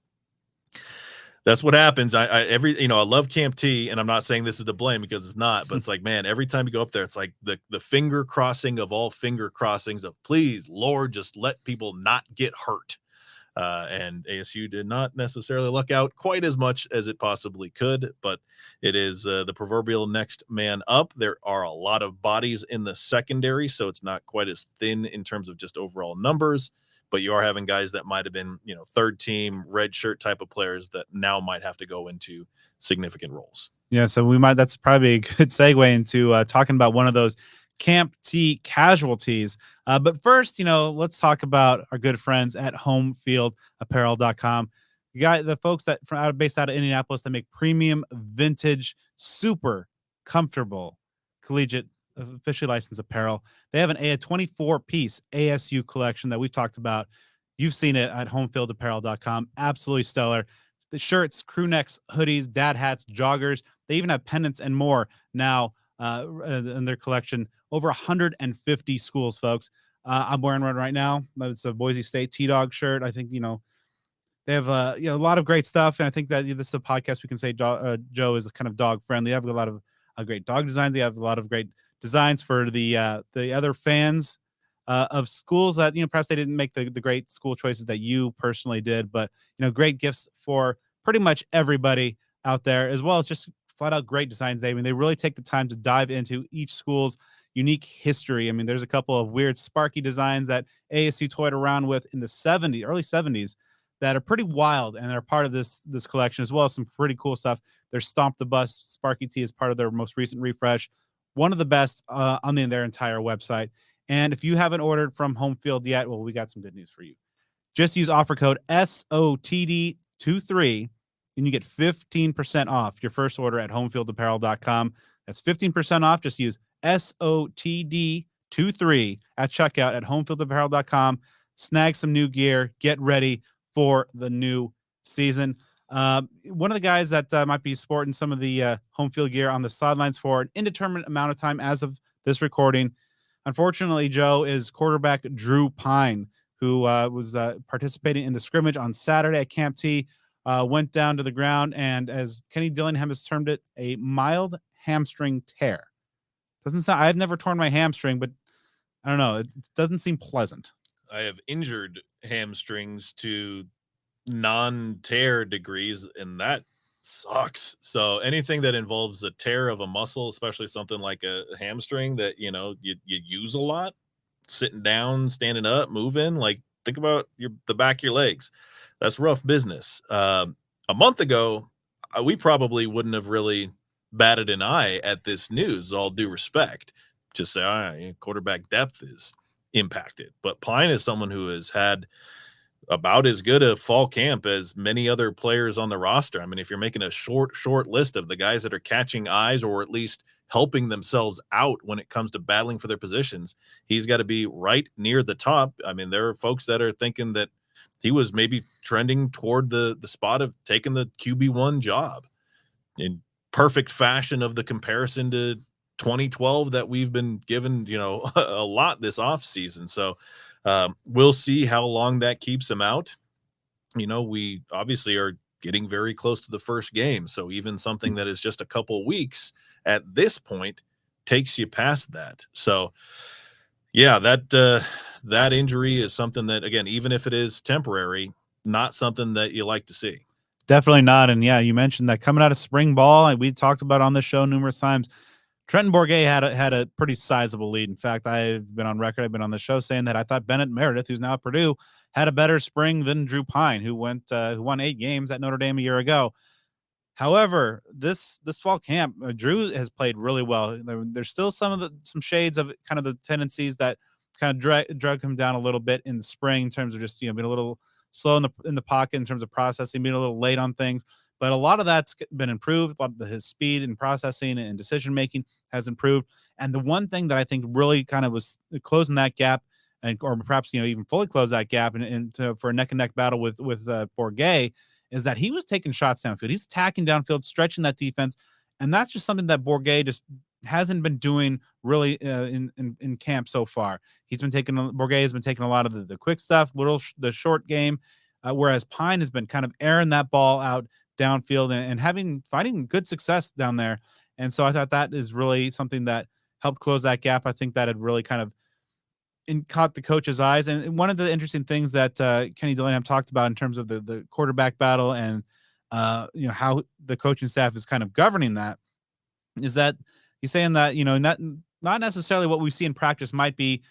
That's what happens. I love Camp T, and I'm not saying this is to blame because it's not, but it's like, man, every time you go up there, it's like the finger crossing of all finger crossings of please, Lord, just let people not get hurt. And ASU did not necessarily luck out quite as much as it possibly could, but it is the proverbial next man up. There are a lot of bodies in the secondary, so it's not quite as thin in terms of just overall numbers, but you are having guys that might have been, third team, red shirt type of players that now might have to go into significant roles. Yeah, so that's probably a good segue into talking about one of those Camp T casualties. But first, let's talk about our good friends at homefieldapparel.com. The folks that based out of Indianapolis that make premium, vintage, super comfortable, collegiate, officially licensed apparel. They have a 24-piece ASU collection that we've talked about. You've seen it at homefieldapparel.com. Absolutely stellar. The shirts, crew necks, hoodies, dad hats, joggers. They even have pennants and more now in their collection. Over 150 schools, folks. I'm wearing one right now. It's a Boise State T-Dog shirt. I think, they have a lot of great stuff. And I think that this is a podcast we can say Joe is kind of dog friendly. They have a lot of great dog designs. They have a lot of great designs for the other fans of schools that, perhaps they didn't make the great school choices that you personally did, but, great gifts for pretty much everybody out there, as well as just flat out great designs. They really take the time to dive into each school's unique history. There's a couple of weird Sparky designs that ASU toyed around with in the early 70s that are pretty wild, and they're part of this collection, as well as some pretty cool stuff. Their Stomp the Bus Sparky tee is part of their most recent refresh. One of the best on their entire website. And if you haven't ordered from Home Field yet, well, we got some good news for you. Just use offer code SOTD23 and you get 15% off your first order at homefieldapparel.com. That's 15% off. Just use SOTD23 at checkout at homefieldapparel.com. Snag some new gear. Get ready for the new season. One of the guys that might be sporting some of the home field gear on the sidelines for an indeterminate amount of time as of this recording, unfortunately, Joe, is quarterback Drew Pine, who was participating in the scrimmage on Saturday at Camp T, went down to the ground, and as Kenny Dillingham has termed it, a mild hamstring tear. Doesn't sound. I've never torn my hamstring, but I don't know. It doesn't seem pleasant. I have injured hamstrings to non-tear degrees, and that sucks. So anything that involves a tear of a muscle, especially something like a hamstring that you use a lot, sitting down, standing up, moving, like think about the back of your legs. That's rough business. A month ago, we probably wouldn't have really batted an eye at this news, all due respect. Just say, all right, quarterback depth is impacted. But Pine is someone who has had about as good a fall camp as many other players on the roster. If you're making a short list of the guys that are catching eyes or at least helping themselves out when it comes to battling for their positions, he's got to be right near the top. There are folks that are thinking that he was maybe trending toward the spot of taking the QB1 job in perfect fashion of the comparison to 2012 that we've been given, a lot this offseason. So we'll see how long that keeps him out. We obviously are getting very close to the first game. So even something that is just a couple weeks at this point takes you past that. So yeah, that injury is something that, again, even if it is temporary, not something that you like to see. Definitely not. And yeah, you mentioned that coming out of spring ball, and we talked about on the show numerous times, Trenton Bourguet had a pretty sizable lead. In fact, I've been on record, I've been on the show saying that I thought Bennett Meredith, who's now at Purdue, had a better spring than Drew Pine, who won 8 games at Notre Dame a year ago. However, this fall camp, Drew has played really well. There's still some shades of kind of the tendencies that kind of drug him down a little bit in the spring in terms of just being a little slow in the pocket in terms of processing, being a little late on things. But a lot of that's been improved. A lot of his speed and processing and decision making has improved. And the one thing that I think really kind of was closing that gap, or perhaps even fully close that gap, for a neck and neck battle with Bourguet, is that he was taking shots downfield. He's attacking downfield, stretching that defense, and that's just something that Bourguet just hasn't been doing really in camp so far. Bourguet has been taking a lot of the quick stuff, the short game, whereas Pine has been kind of airing that ball out downfield and finding good success down there. And so I thought that is really something that helped close that gap. I think that had really kind of caught the coach's eyes. And one of the interesting things that Kenny Dillingham talked about in terms of the quarterback battle and how the coaching staff is kind of governing that is that he's saying that not necessarily what we see in practice might be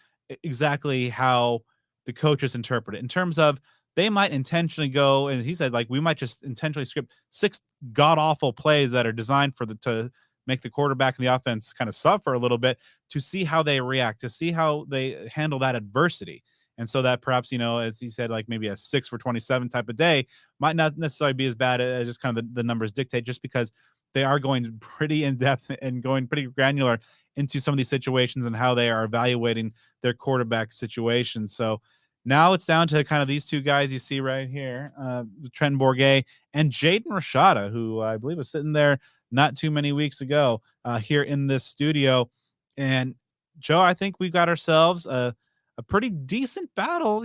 exactly how the coaches interpret it in terms of they might intentionally go, and he said like we might just intentionally script 6 god awful plays that are designed for to make the quarterback and the offense kind of suffer a little bit to see how they react, to see how they handle that adversity. And so that perhaps, as he said, like maybe a 6 for 27 type of day might not necessarily be as bad as just kind of the numbers dictate, just because they are going pretty in depth and going pretty granular into some of these situations and how they are evaluating their quarterback situation. So now it's down to kind of these two guys you see right here, Trent Bourget and Jaden Rashada, who I believe was sitting there not too many weeks ago here in this studio. And Joe, I think we've got ourselves a pretty decent battle,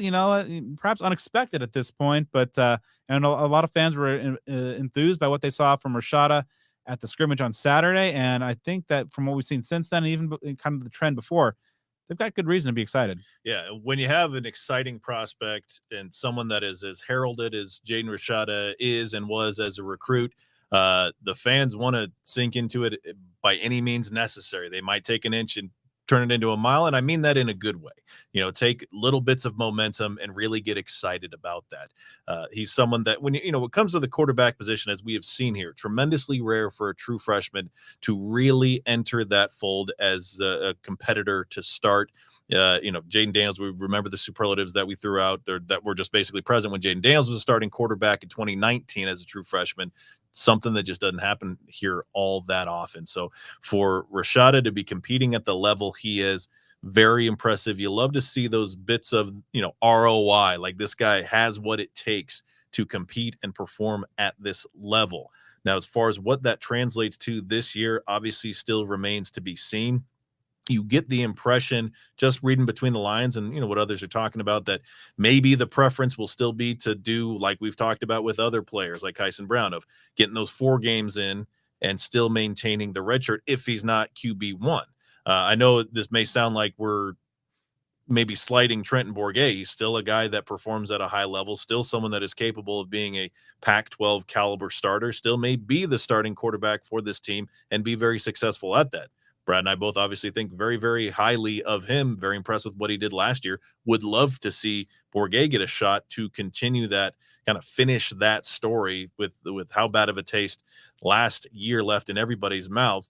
perhaps unexpected at this point, but and a lot of fans were enthused by what they saw from Rashada at the scrimmage on Saturday. And I think that from what we've seen since then, even kind of the trend before, they've got good reason to be excited. Yeah, when you have an exciting prospect and someone that is as heralded as Jaden Rashada is and was as a recruit, the fans want to sink into it by any means necessary. They might take an inch and turn it into a mile, and I mean that in a good way. Take little bits of momentum and really get excited about that. He's someone that when it comes to the quarterback position, as we have seen here, tremendously rare for a true freshman to really enter that fold as a competitor to start. Jaden Daniels, we remember the superlatives that we threw out there that were just basically present when Jaden Daniels was a starting quarterback in 2019 as a true freshman, something that just doesn't happen here all that often. So for Rashada to be competing at the level he is, very impressive. You love to see those bits of, ROI, like this guy has what it takes to compete and perform at this level. Now, as far as what that translates to this year, obviously still remains to be seen. You get the impression just reading between the lines and what others are talking about that maybe the preference will still be to do like we've talked about with other players like Kyson Brown, of getting those 4 games in and still maintaining the red shirt if he's not QB1. I know this may sound like we're maybe slighting Trenton Bourget. He's still a guy that performs at a high level, still someone that is capable of being a Pac-12 caliber starter, still may be the starting quarterback for this team and be very successful at that. Brad and I both obviously think very, very highly of him, very impressed with what he did last year. Would love to see Bourget get a shot to continue that, kind of finish that story with how bad of a taste last year left in everybody's mouth.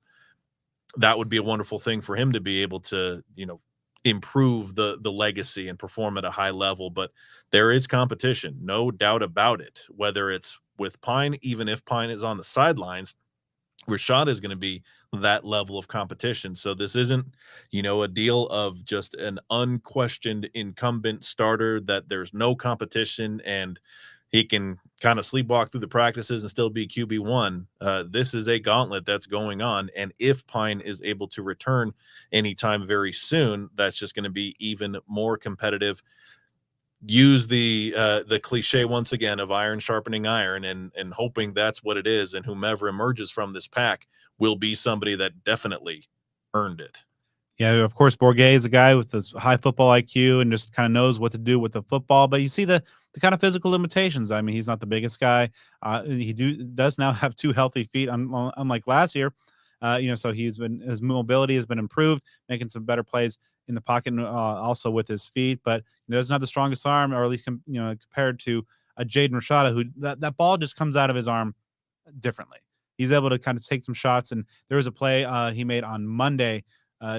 That would be a wonderful thing for him to be able to, improve the legacy and perform at a high level. But there is competition, no doubt about it, whether it's with Pine, even if Pine is on the sidelines. Rashad is going to be that level of competition. So this isn't, a deal of just an unquestioned incumbent starter that there's no competition and he can kind of sleepwalk through the practices and still be QB1. This is a gauntlet that's going on. And if Pine is able to return anytime very soon, that's just going to be even more competitive. Use the cliche once again of iron sharpening iron and hoping that's what it is. And whomever emerges from this pack will be somebody that definitely earned it. Yeah, of course, Bourget is a guy with this high football IQ and just kind of knows what to do with the football. But you see the kind of physical limitations. I mean, he's not the biggest guy. He does now have 2 healthy feet, unlike last year. So his mobility has been improved, making some better plays in the pocket, also with his feet. But he doesn't have the strongest arm, or at least compared to a Jaden Rashada, who that ball just comes out of his arm differently. He's able to kind of take some shots, and there was a play he made on Monday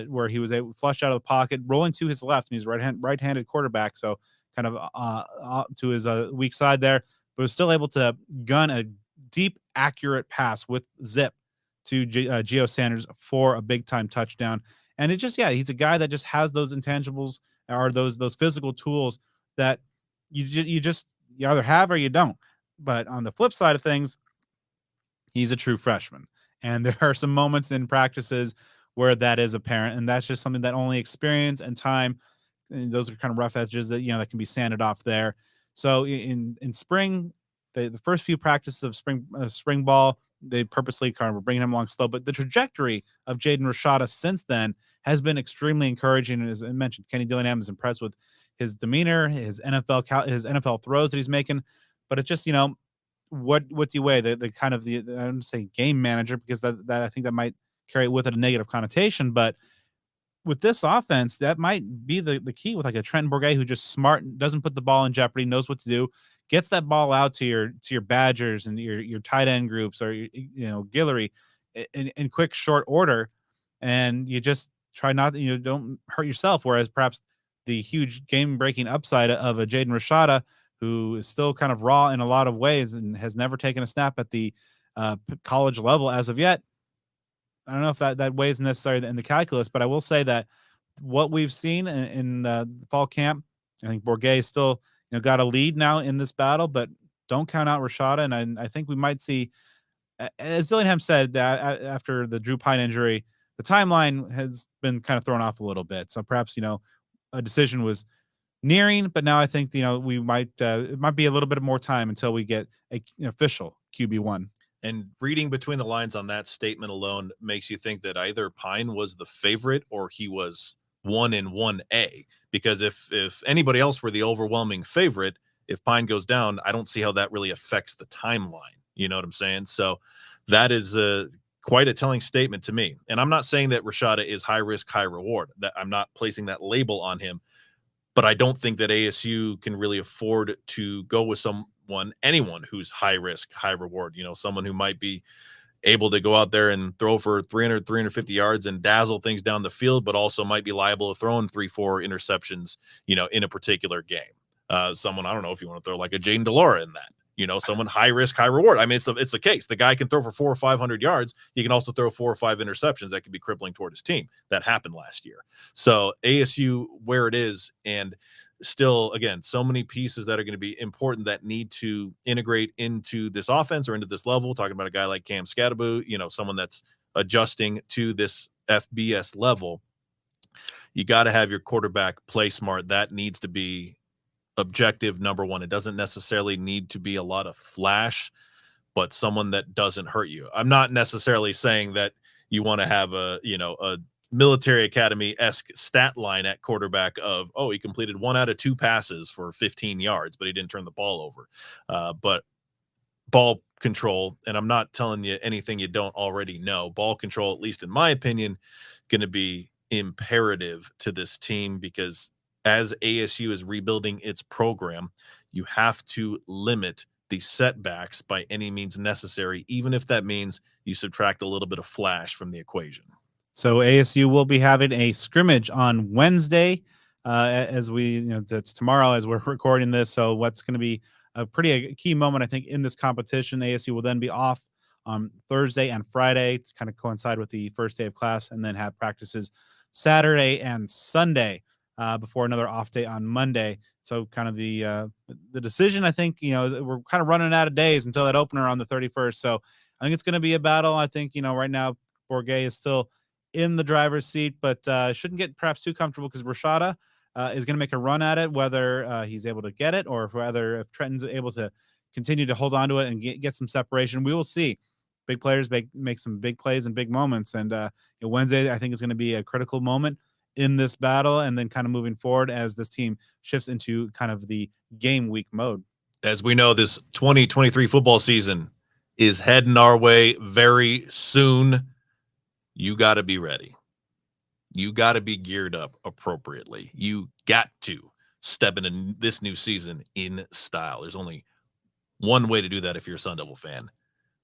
where he was able flushed out of the pocket, rolling to his left, and he's right-handed quarterback, so kind of to his weak side there, but was still able to gun a deep, accurate pass with zip to Geo Sanders for a big-time touchdown. And it just, he's a guy that just has those intangibles or those physical tools that you either have or you don't. But on the flip side of things, he's a true freshman. And there are some moments in practices where that is apparent. And that's just something that only experience and time, and those are kind of rough edges that, that can be sanded off there. So in spring, the first few practices of spring ball, they purposely kind of were bringing him along slow. But the trajectory of Jaden Rashada since then has been extremely encouraging. And as I mentioned, Kenny Dillingham is impressed with his demeanor, his NFL throws that he's making. But it's just, what's you weigh the kind of I don't say game manager, because that I think that might carry with it a negative connotation, but with this offense, that might be the key with like a Trent Bourget who just smart, doesn't put the ball in jeopardy, knows what to do, gets that ball out to your Badgers and your tight end groups, or Guillory in quick short order, and you just try not don't hurt yourself. Whereas perhaps the huge game breaking upside of a Jaden Rashada, who is still kind of raw in a lot of ways and has never taken a snap at the college level as of yet. I don't know if that weighs necessarily in the calculus, but I will say that what we've seen in the fall camp, I think Bourget still got a lead now in this battle, but don't count out Rashada. And I think we might see, as Dillingham said, that after the Drew Pine injury, the timeline has been kind of thrown off a little bit. So perhaps a decision was nearing, but now I think we might it might be a little bit more time until we get an official QB1. And reading between the lines on that statement alone makes you think that either Pine was the favorite or he was 1 in 1A. Because if anybody else were the overwhelming favorite, if Pine goes down, I don't see how that really affects the timeline. You know what I'm saying? So that is quite a telling statement to me. And I'm not saying that Rashada is high risk, high reward. That I'm not placing that label on him. But I don't think that ASU can really afford to go with anyone who's high risk, high reward, someone who might be able to go out there and throw for 300, 350 yards and dazzle things down the field, but also might be liable to throwing 3-4 interceptions, in a particular game. Someone, I don't know if you want to throw like a Jaden Delora in that, someone high risk, high reward. I mean, it's the case. The guy can throw for 400 or 500 yards. He can also throw 4 or 5 interceptions that could be crippling toward his team. That happened last year. So ASU, where it is, and still, again, so many pieces that are going to be important that need to integrate into this offense or into this level. Talking about a guy like Cam Scadaboo, someone that's adjusting to this FBS level. You got to have your quarterback play smart. That needs to be objective number one. It doesn't necessarily need to be a lot of flash, but someone that doesn't hurt you. I'm not necessarily saying that you want to have a military academy-esque stat line at quarterback of, he completed 1 out of 2 passes for 15 yards, but he didn't turn the ball over. But ball control, and I'm not telling you anything you don't already know, ball control, at least in my opinion, going to be imperative to this team, because as ASU is rebuilding its program, you have to limit the setbacks by any means necessary, even if that means you subtract a little bit of flash from the equation. So ASU will be having a scrimmage on Wednesday, as that's tomorrow as we're recording this. So what's going to be a key moment, I think, in this competition. ASU will then be off on Thursday and Friday to kind of coincide with the first day of class, and then have practices Saturday and Sunday before another off day on Monday. So kind of the decision, I think, we're kind of running out of days until that opener on the 31st. So I think it's going to be a battle. I think, right now Bourget is still in the driver's seat, but shouldn't get perhaps too comfortable, because Rashada is going to make a run at it, whether he's able to get it, or if Trenton's able to continue to hold on to it and get some separation. We will see. Big players make some big plays and big moments, and Wednesday I think is going to be a critical moment in this battle, and then kind of moving forward as this team shifts into kind of the game week mode. As we know, this 2023 football season is heading our way very soon. You got to be ready. You got to be geared up appropriately. You got to step into this new season in style. There's only one way to do that if you're a Sun Devil fan.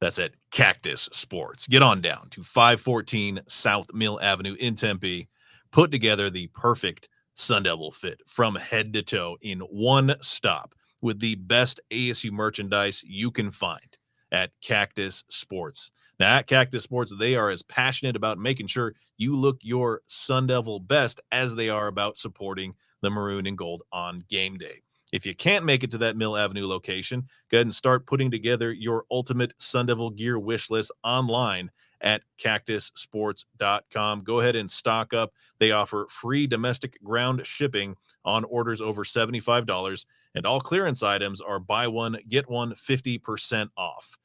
That's at Cactus Sports. Get on down to 514 South Mill Avenue in Tempe. Put together the perfect Sun Devil fit from head to toe in one stop with the best ASU merchandise you can find at Cactus Sports. Now, at Cactus Sports, they are as passionate about making sure you look your Sun Devil best as they are about supporting the maroon and gold on game day. If you can't make it to that Mill Avenue location, go ahead and start putting together your ultimate Sun Devil gear wish list online at cactussports.com. Go ahead and stock up. They offer free domestic ground shipping on orders over $75, and all clearance items are buy one, get one 50% off.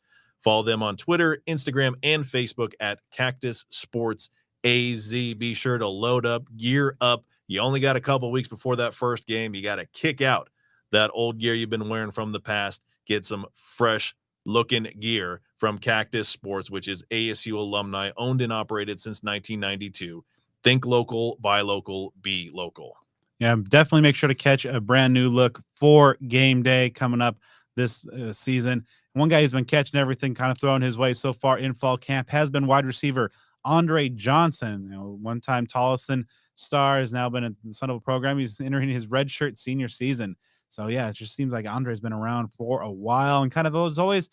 Follow them on Twitter, Instagram, and Facebook at Cactus Sports AZ. Be sure to load up, gear up. You only got a couple weeks before that first game. You got to kick out that old gear you've been wearing from the past. Get some fresh looking gear from Cactus Sports, which is ASU alumni, owned and operated since 1992. Think local, buy local, be local. Yeah, definitely make sure to catch a brand new look for game day coming up this season. One guy who's been catching everything kind of thrown his way so far in fall camp has been wide receiver Andre Johnson. One-time Tolleson star, has now been in the Sun Devil program. He's entering his redshirt senior season. So yeah, it just seems like Andre's been around for a while and kind of was always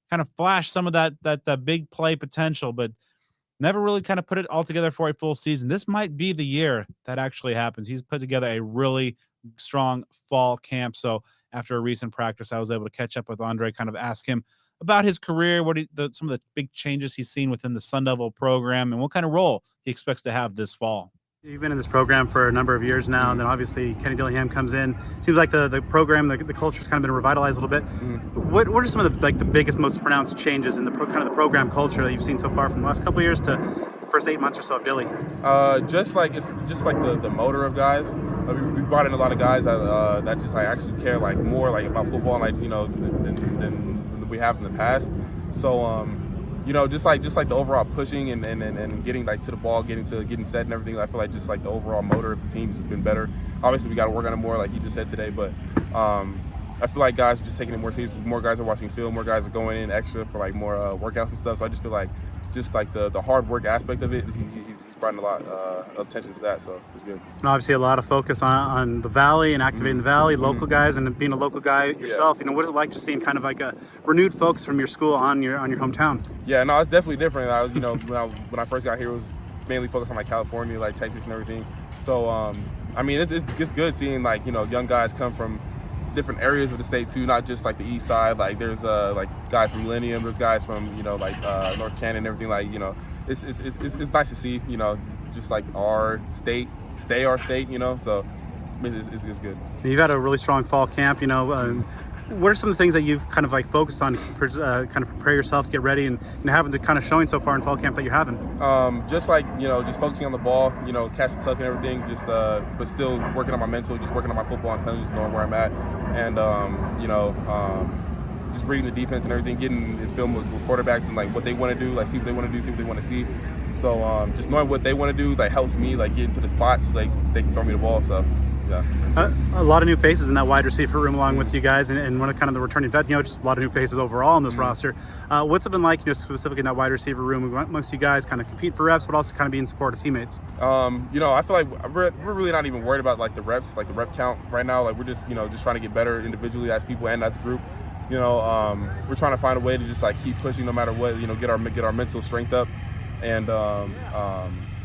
kind of flashed some of that big play potential, but never really kind of put it all together for a full season. This might be the year that actually happens. He's put together a really strong fall camp. So after a recent practice, I was able to catch up with Andre, kind of ask him about his career, some of the big changes he's seen within the Sun Devil program, and what kind of role he expects to have this fall. You've been in this program for a number of years now, and then obviously Kenny Dillingham comes in. Seems like the program, the culture's kind of been revitalized a little bit. What are some of the biggest, most pronounced changes in the program culture that you've seen so far from the last couple of years to the first 8 months or so of Dilly? It's just like the motor of guys. We've brought in a lot of guys that just actually care more about football than we have in the past. So just like the overall pushing and getting to the ball, getting set and everything. I feel like just the overall motor of the team has been better. Obviously, we got to work on it more, like you just said today. But I feel like guys are just taking it more serious. More guys are watching film. More guys are going in extra for more workouts and stuff. So I just feel like the hard work aspect of it, he's brought a lot of attention to that. So it's good. And obviously, a lot of focus on the Valley and activating the Valley, local guys, and being a local guy yourself. Yeah. What is it like just seeing kind of a renewed focus from your school on your hometown? Yeah, no, it's definitely different. I was, when I first got here, it was mainly focused on California, Texas and everything. So it's good seeing young guys come from different areas of the state too, not just the east side. There's guys from Millennium, there's guys from North Canton and everything. It's nice to see just our state stay our state. So it's good. You've had a really strong fall camp. What are some of the things that you've kind of focused on, kind of prepare yourself to get ready and having the kind of showing so far in fall camp that you're having? Just focusing on the ball, catch the tuck and everything, but still working on my mental, just working on my football intelligence, knowing where I'm at, and just reading the defense and everything, getting in film with quarterbacks and what they want to do, see what they want to do, see what they want to see. So just knowing what they want to do helps me get into the spot so they can throw me the ball. So. Yeah. A lot of new faces in that wide receiver room along with you guys, and one of kind of the returning vets, just a lot of new faces overall in this roster. What's it been like, specifically in that wide receiver room amongst you guys, kind of compete for reps, but also kind of be in support of teammates? I feel like we're really not even worried about the reps, the rep count right now. We're just trying to get better individually as people and as a group. We're trying to find a way to just keep pushing no matter what. Get our mental strength up, and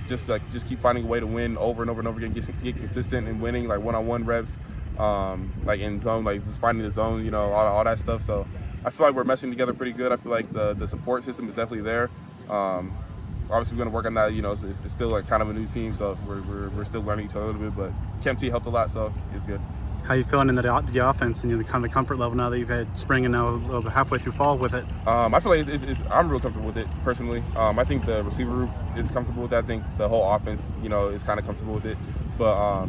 just keep finding a way to win over and over and over again. Get consistent in winning, one-on-one reps, in zone, just finding the zone, all that stuff. So I feel like we're meshing together pretty good. I feel like the support system is definitely there. Obviously, we're going to work on that. It's still kind of a new team, so we're still learning each other a little bit. But Camp T helped a lot, so it's good. How you feeling in the offense and the kind of comfort level now that you've had spring and now halfway through fall with it? I feel like I'm real comfortable with it personally. I think the receiver group is comfortable with that. I think the whole offense, is kind of comfortable with it. But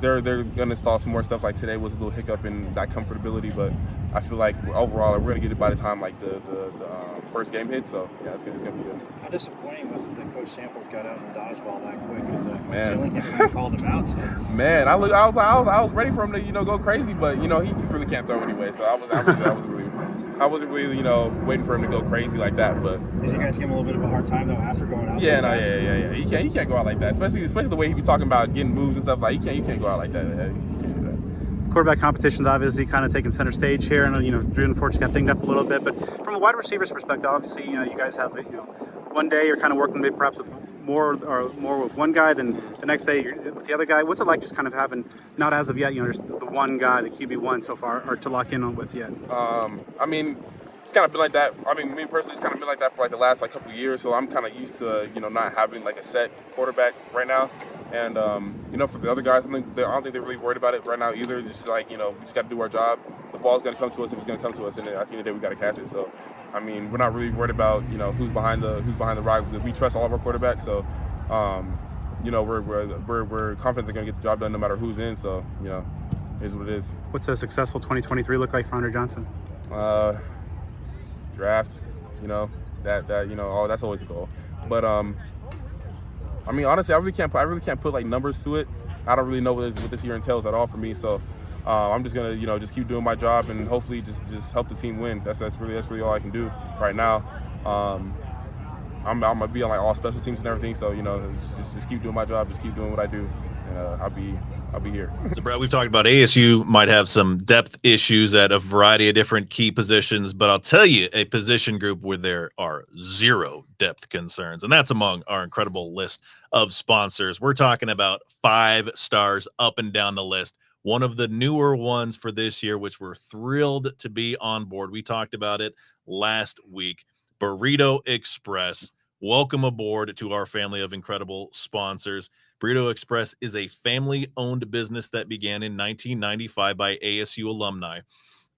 they're going to install some more stuff. Today was a little hiccup in that comfortability, but I feel like overall we're going to get it by the time the first game hits. So yeah, it's going to be good. How disappointing was it that Coach Samples got out and dodged ball that quick? Because Dillingham called him out. So. Man, I was ready for him to go crazy, but he really can't throw anyway. So I wasn't really waiting for him to go crazy like that. But did you guys give him a little bit of a hard time though after going out? Yeah. He can't go out like that, especially the way he be talking about getting moves and stuff. You can't go out like that. Quarterback competition's obviously kind of taking center stage here, and Drew unfortunately got dinged up a little bit. But from a wide receiver's perspective, obviously you guys have one day you're kind of working maybe perhaps with more with one guy than the next day you're with the other guy. What's it like just kind of having not as of yet just the one guy, the QB1 so far, or to lock in on with yet? it's kind of been like that. I mean, me personally, it's kind of been like that for like the last like couple of years. So I'm kind of used to not having like a set quarterback right now. And for the other guys, I don't think they're really worried about it right now either. Just like we just got to do our job. The ball's gonna come to us if it's gonna come to us, and at the end of the day, we got to catch it. So, I mean, we're not really worried about who's behind the rock. We trust all of our quarterbacks, so we're confident they're gonna get the job done no matter who's in. So it is what it is. What's a successful 2023 look like for Hunter Johnson? Draft, that's always the goal. But I mean, honestly, I really can't put like numbers to it. I don't really know what this year entails at all for me. So I'm just gonna just keep doing my job and hopefully just help the team win. That's really all I can do right now. I'm gonna be on like all special teams and everything. So just keep doing my job, just keep doing what I do, and I'll be here. So, Brad, we've talked about ASU might have some depth issues at a variety of different key positions, but I'll tell you a position group where there are zero depth concerns, and that's among our incredible list of sponsors. We're talking about 5 stars up and down the list. One of the newer ones for this year, which we're thrilled to be on board. We talked about it last week. Burrito Express. Welcome aboard to our family of incredible sponsors. Burrito Express is a family-owned business that began in 1995 by ASU alumni.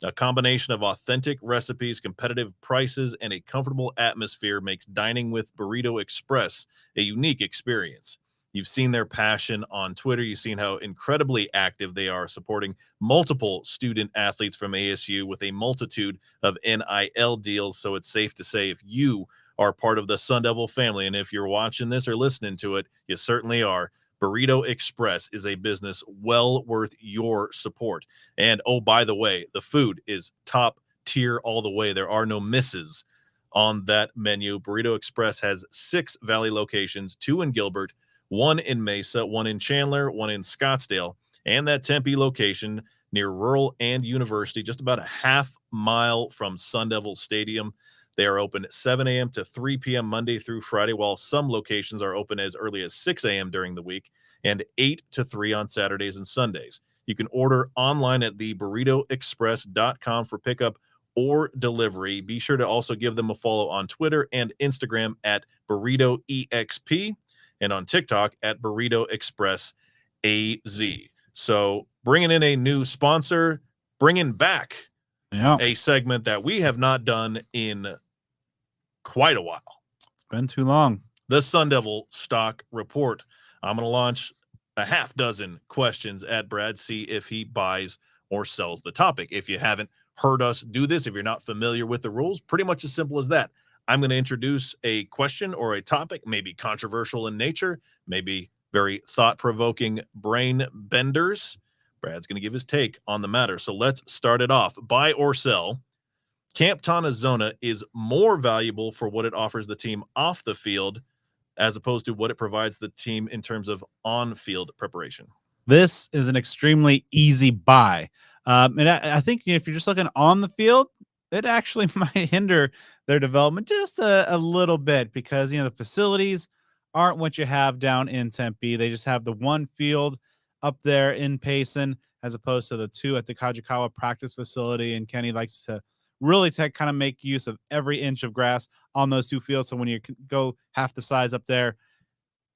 A combination of authentic recipes, competitive prices, and a comfortable atmosphere makes dining with Burrito Express a unique experience. You've seen their passion on Twitter. You've seen how incredibly active they are, supporting multiple student athletes from ASU with a multitude of NIL deals. So it's safe to say if you are part of the Sun Devil family, and if you're watching this or listening to it, you certainly are, Burrito Express is a business well worth your support. And oh, by the way, the food is top tier all the way. There are no misses on that menu. Burrito Express has 6 Valley locations, 2 in Gilbert, 1 in Mesa, 1 in Chandler, 1 in Scottsdale, and that Tempe location near Rural and University, just about a half mile from Sun Devil Stadium. They are open at 7 a.m. to 3 p.m. Monday through Friday, while some locations are open as early as 6 a.m. during the week and 8 to 3 on Saturdays and Sundays. You can order online at theburritoexpress.com for pickup or delivery. Be sure to also give them a follow on Twitter and Instagram at BurritoEXP and on TikTok at Burrito Express AZ. So bringing in a new sponsor, bringing back a segment that we have not done in quite a while. It's been too long. The Sun Devil Stock Report. I'm going to launch a half dozen questions at Brad, see if he buys or sells the topic. If you haven't heard us do this, if you're not familiar with the rules, pretty much as simple as that. I'm going to introduce a question or a topic, maybe controversial in nature, maybe very thought-provoking brain benders. Brad's going to give his take on the matter. So let's start it off. Buy or sell. Camp Tontozona is more valuable for what it offers the team off the field as opposed to what it provides the team in terms of on-field preparation. This is an extremely easy buy. And I think if you're just looking on the field, it actually might hinder their development just a little bit because, the facilities aren't what you have down in Tempe. They just have the one field up there in Payson as opposed to the 2 at the Kajikawa practice facility. And Kenny likes to really kind of make use of every inch of grass on those 2 fields. So when you go half the size up there,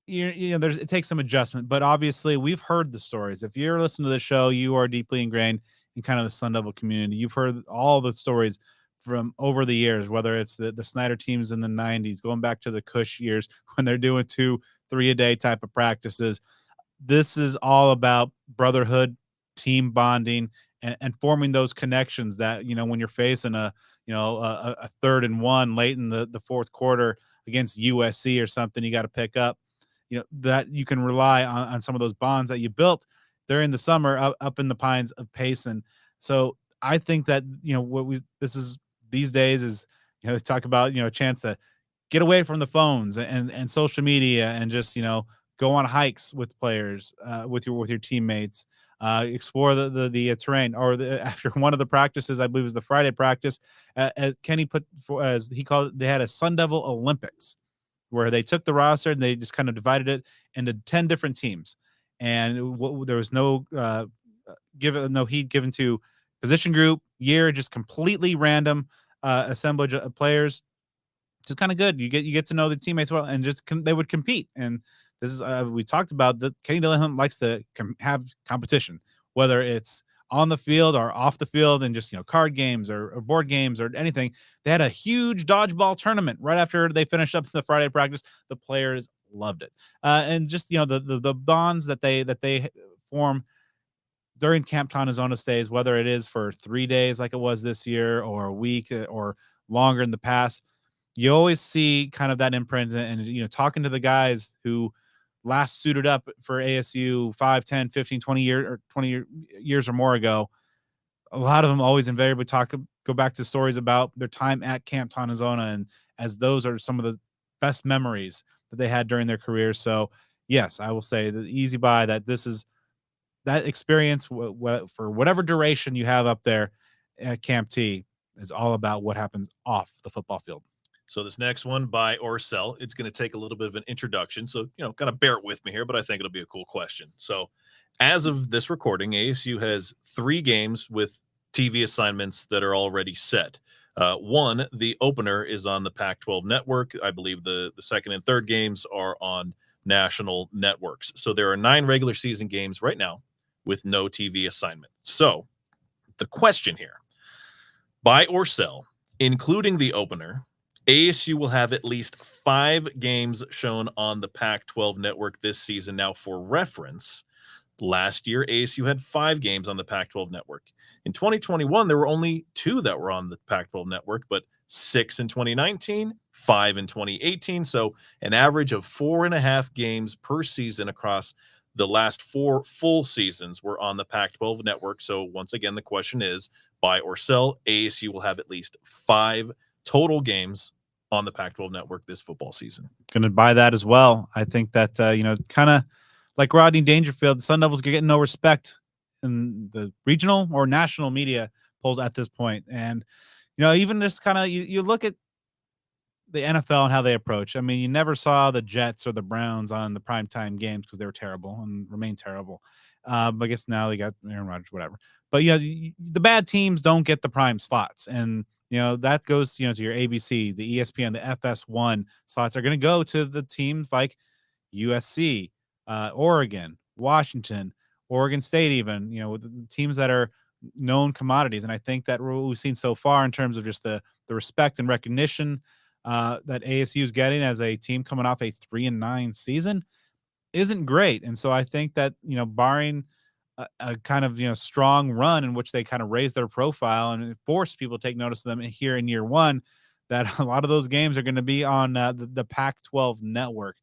it takes some adjustment. But obviously, we've heard the stories. If you're listening to the show, you are deeply ingrained in kind of the Sun Devil community. You've heard all the stories from over the years, whether it's the Snyder teams in the 90s, going back to the Cush years when they're doing 2-3 a day type of practices. This is all about brotherhood, team bonding, and forming those connections that, when you're facing a 3rd and 1 late in the 4th quarter against USC or something, you got to pick up, that you can rely on some of those bonds that you built during the summer up in the pines of Payson. So I think that, these days is, talk about, a chance to get away from the phones and social media and just, go on hikes with players, with your teammates, explore the terrain. Or after one of the practices, I believe it was the Friday practice, as Kenny put, as he called it, they had a Sun Devil Olympics where they took the roster and they just kind of divided it into 10 different teams. And there was no heed given to position group, year, just completely random. assemblage of players. It's kind of good. You get to know the teammates well, and they would compete. And this is we talked about that. Kenny Dillingham likes to have competition, whether it's on the field or off the field, and just card games or board games or anything. They had a huge dodgeball tournament right after they finished up the Friday practice. The players loved it, and just the bonds that they form during Camp Tontozona stays, whether it is for 3 days like it was this year, or a week, or longer in the past. You always see kind of that imprint, and talking to the guys who last suited up for ASU 5, 10, 15, 20 years or more ago. A lot of them always invariably go back to stories about their time at Camp Tontozona, and as those are some of the best memories that they had during their careers. So yes, I will say the easy buy that this is that experience for whatever duration you have up there at Camp T is all about what happens off the football field. So this next one, buy or sell, it's going to take a little bit of an introduction. So, kind of bear it with me here, but I think it'll be a cool question. So as of this recording, ASU has 3 games with TV assignments that are already set. One, the opener is on the Pac-12 network. I believe the second and third games are on national networks. So there are 9 regular season games right now with no TV assignment. So the question here, buy or sell, including the opener, ASU will have at least 5 games shown on the Pac-12 network this season. Now, for reference, last year, ASU had 5 games on the Pac-12 network. In 2021, there were only 2 that were on the Pac-12 network, but 6 in 2019, 5 in 2018. So an average of 4.5 games per season across the last 4 full seasons were on the Pac-12 network. So once again, the question is, buy or sell, ASU will have at least 5 total games on the Pac-12 network this football season. Going to buy that as well. I think that, kind of like Rodney Dangerfield, the Sun Devils are getting no respect in the regional or national media polls at this point. And, even just kind of, you look at the NFL and how they approach. I mean, you never saw the Jets or the Browns on the primetime games because they were terrible and remain terrible. I guess now they got Aaron Rodgers, whatever. But the bad teams don't get the prime slots, and that goes to your ABC, the ESPN, the FS1 slots are going to go to the teams like USC, Oregon, Washington, Oregon State, even with the teams that are known commodities. And I think that what we've seen so far in terms of just the respect and recognition that ASU is getting as a team coming off a 3-9 season isn't great. And so I think that, barring a kind of, strong run in which they kind of raise their profile and force people to take notice of them here in year one, that a lot of those games are going to be on the Pac-12 network.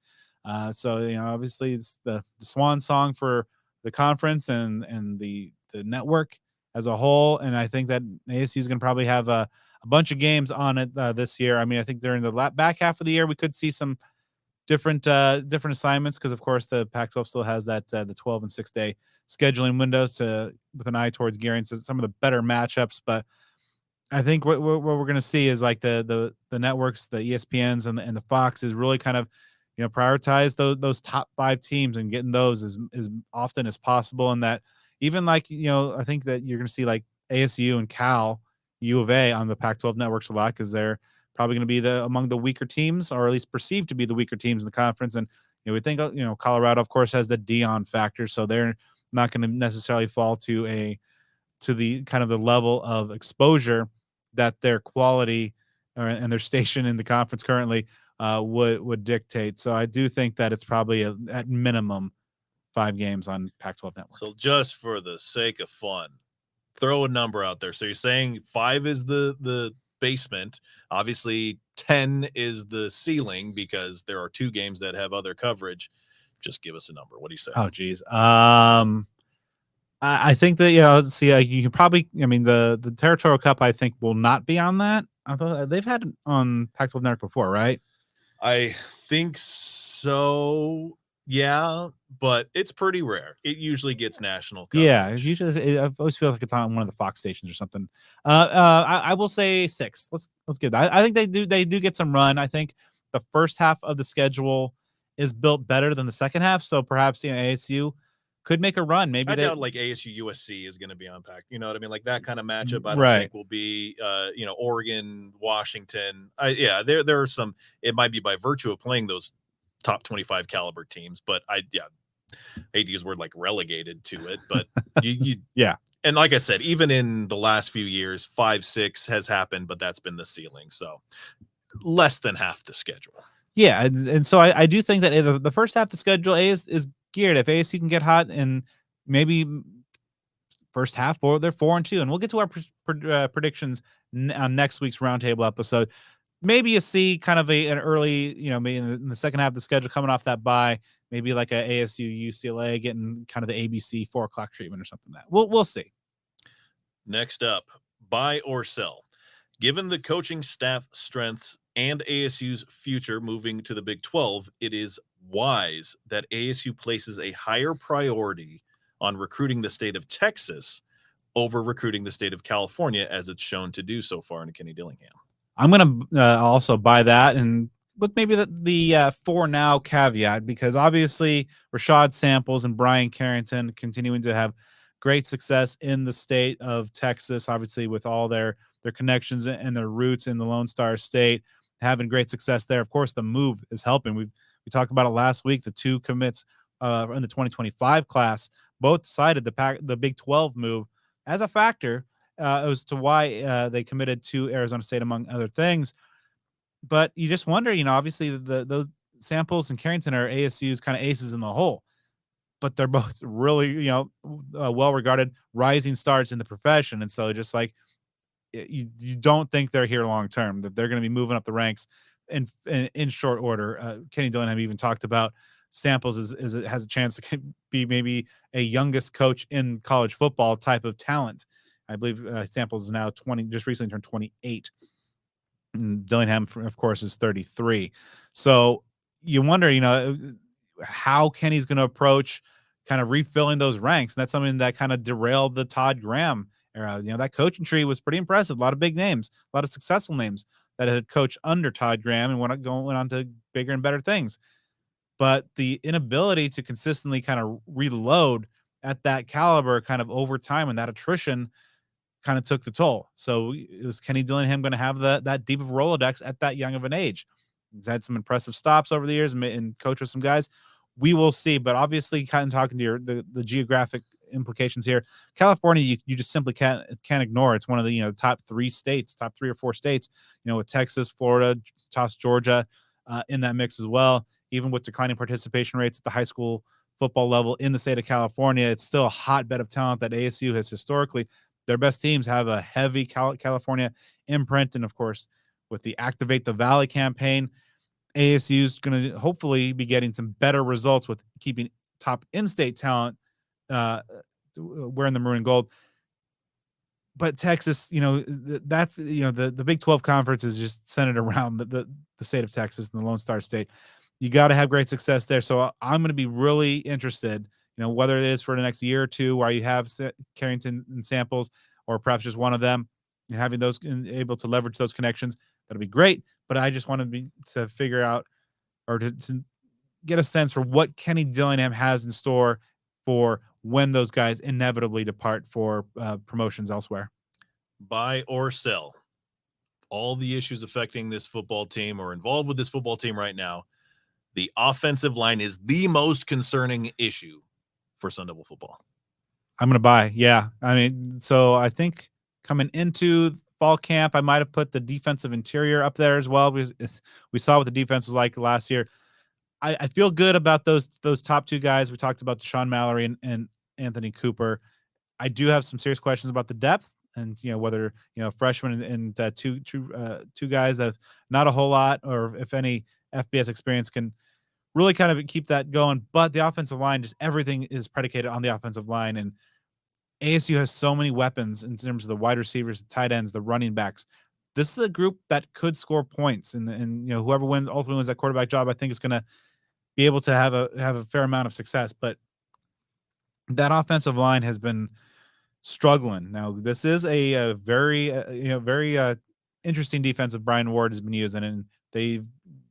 So, obviously it's the swan song for the conference and the network as a whole. And I think that ASU is going to probably have a bunch of games on it this year. I mean, I think during the back half of the year, we could see some different assignments, because of course the Pac-12 still has that the 12 and 6 day scheduling windows with an eye towards gearing to some of the better matchups. But I think what we're going to see is like the networks, the ESPNs and the Fox is really kind of prioritize those top 5 teams and getting those as often as possible. And that even like I think that you're going to see like ASU and Cal, U of A on the Pac-12 networks a lot, because they're probably going to be among the weaker teams, or at least perceived to be the weaker teams in the conference. And we think Colorado, of course, has the Dion factor, so they're not going to necessarily fall to the kind of the level of exposure that their quality and their station in the conference currently would dictate. So I do think that it's probably at minimum 5 games on Pac-12 network. So just for the sake of fun, throw a number out there. So you're saying 5 is the basement. Obviously 10 is the ceiling, because there are 2 games that have other coverage. Just give us a number. What do you say? Oh geez. I think that let's see, you can probably, the Territorial Cup I think will not be on that. Although they've had it on Pac-12 network before, right? I think so. Yeah, but it's pretty rare. It usually gets national coverage. Yeah, I always feel like it's on one of the Fox stations or something. I will say 6. Let's give that. I think they do get some run. I think the first half of the schedule is built better than the second half. So perhaps ASU could make a run. Maybe I they doubt like ASU USC is going to be unpacked. You know what I mean? Like that kind of matchup. I don't Right. think will be. Oregon, Washington. There are some. It might be by virtue of playing those top 25 caliber teams, but I hate to use the word like relegated to it, but you yeah. And like I said, even in the last few years, 5-6 has happened, but that's been the ceiling. So less than half the schedule. Yeah, and so I do think that the first half of the schedule is geared. If ASU can get hot and maybe first half, they're 4-2, and we'll get to our predictions on next week's roundtable episode. Maybe you see kind of an early, maybe in the second half of the schedule coming off that bye, maybe like a ASU UCLA getting kind of the ABC 4 o'clock treatment or something. That we'll see. Next up, buy or sell. Given the coaching staff strengths and ASU's future moving to the Big 12, it is wise that ASU places a higher priority on recruiting the state of Texas over recruiting the state of California, as it's shown to do so far in Kenny Dillingham. I'm going to also buy that, and with maybe the for now caveat, because obviously Rashad Samples and Brian Carrington continuing to have great success in the state of Texas, obviously with all their connections and their roots in the Lone Star State, having great success there. Of course, the move is helping. We talked about it last week. The 2 commits in the 2025 class both cited the Big 12 move as a factor as to why they committed to Arizona State, among other things. But you just wonder, obviously those Samples and Carrington are ASU's kind of aces in the hole, but they're both really, well-regarded rising stars in the profession. And so just like you don't think they're here long-term, that they're going to be moving up the ranks in short order. Kenny Dillingham even talked about Samples has a chance to be maybe a youngest coach in college football type of talent. I believe Samples is now 20, just recently turned 28. And Dillingham, of course, is 33. So you wonder, how Kenny's going to approach kind of refilling those ranks. And that's something that kind of derailed the Todd Graham era. That coaching tree was pretty impressive. A lot of big names, a lot of successful names that had coached under Todd Graham and went on to bigger and better things. But the inability to consistently kind of reload at that caliber kind of over time, and that attrition kind of took the toll. So was Kenny Dillingham going to have that deep of Rolodex at that young of an age? He's had some impressive stops over the years and coached with some guys. We will see, but obviously kind of talking to the geographic implications here, California, you just simply can't ignore. It's one of the top 3 or 4 states, with Texas, Florida, toss Georgia in that mix as well. Even with declining participation rates at the high school football level in the state of California, it's still a hotbed of talent that ASU has historically. Their best teams have a heavy California imprint. And of course, with the Activate the Valley campaign, ASU is going to hopefully be getting some better results with keeping top in-state talent wearing the maroon and gold. But Texas, that's, the Big 12 conference is just centered around the state of Texas and the Lone Star State. You got to have great success there. So I'm going to be really interested, whether it is for the next year or two where you have Carrington and Samples, or perhaps just one of them, and having those able to leverage those connections. That'll be great. But I just want to figure out, or to get a sense for what Kenny Dillingham has in store for when those guys inevitably depart for promotions elsewhere. Buy or sell. All the issues affecting this football team or involved with this football team right now, the offensive line is the most concerning issue for Sun Devil football. I'm going to buy. Yeah. I mean, so I think coming into fall camp, I might have put the defensive interior up there as well, because we saw what the defense was like last year. I feel good about those top 2 guys. We talked about Deshaun Mallory and Anthony Cooper. I do have some serious questions about the depth, and whether freshmen and two guys that not a whole lot, or if any FBS experience, can really kind of keep that going. But the offensive line, just everything is predicated on the offensive line, and ASU has so many weapons in terms of the wide receivers, the tight ends, the running backs. This is a group that could score points, and whoever ultimately wins that quarterback job, I think is going to be able to have a fair amount of success. But that offensive line has been struggling. Now, this is a very interesting defense that Brian Ward has been using, and they've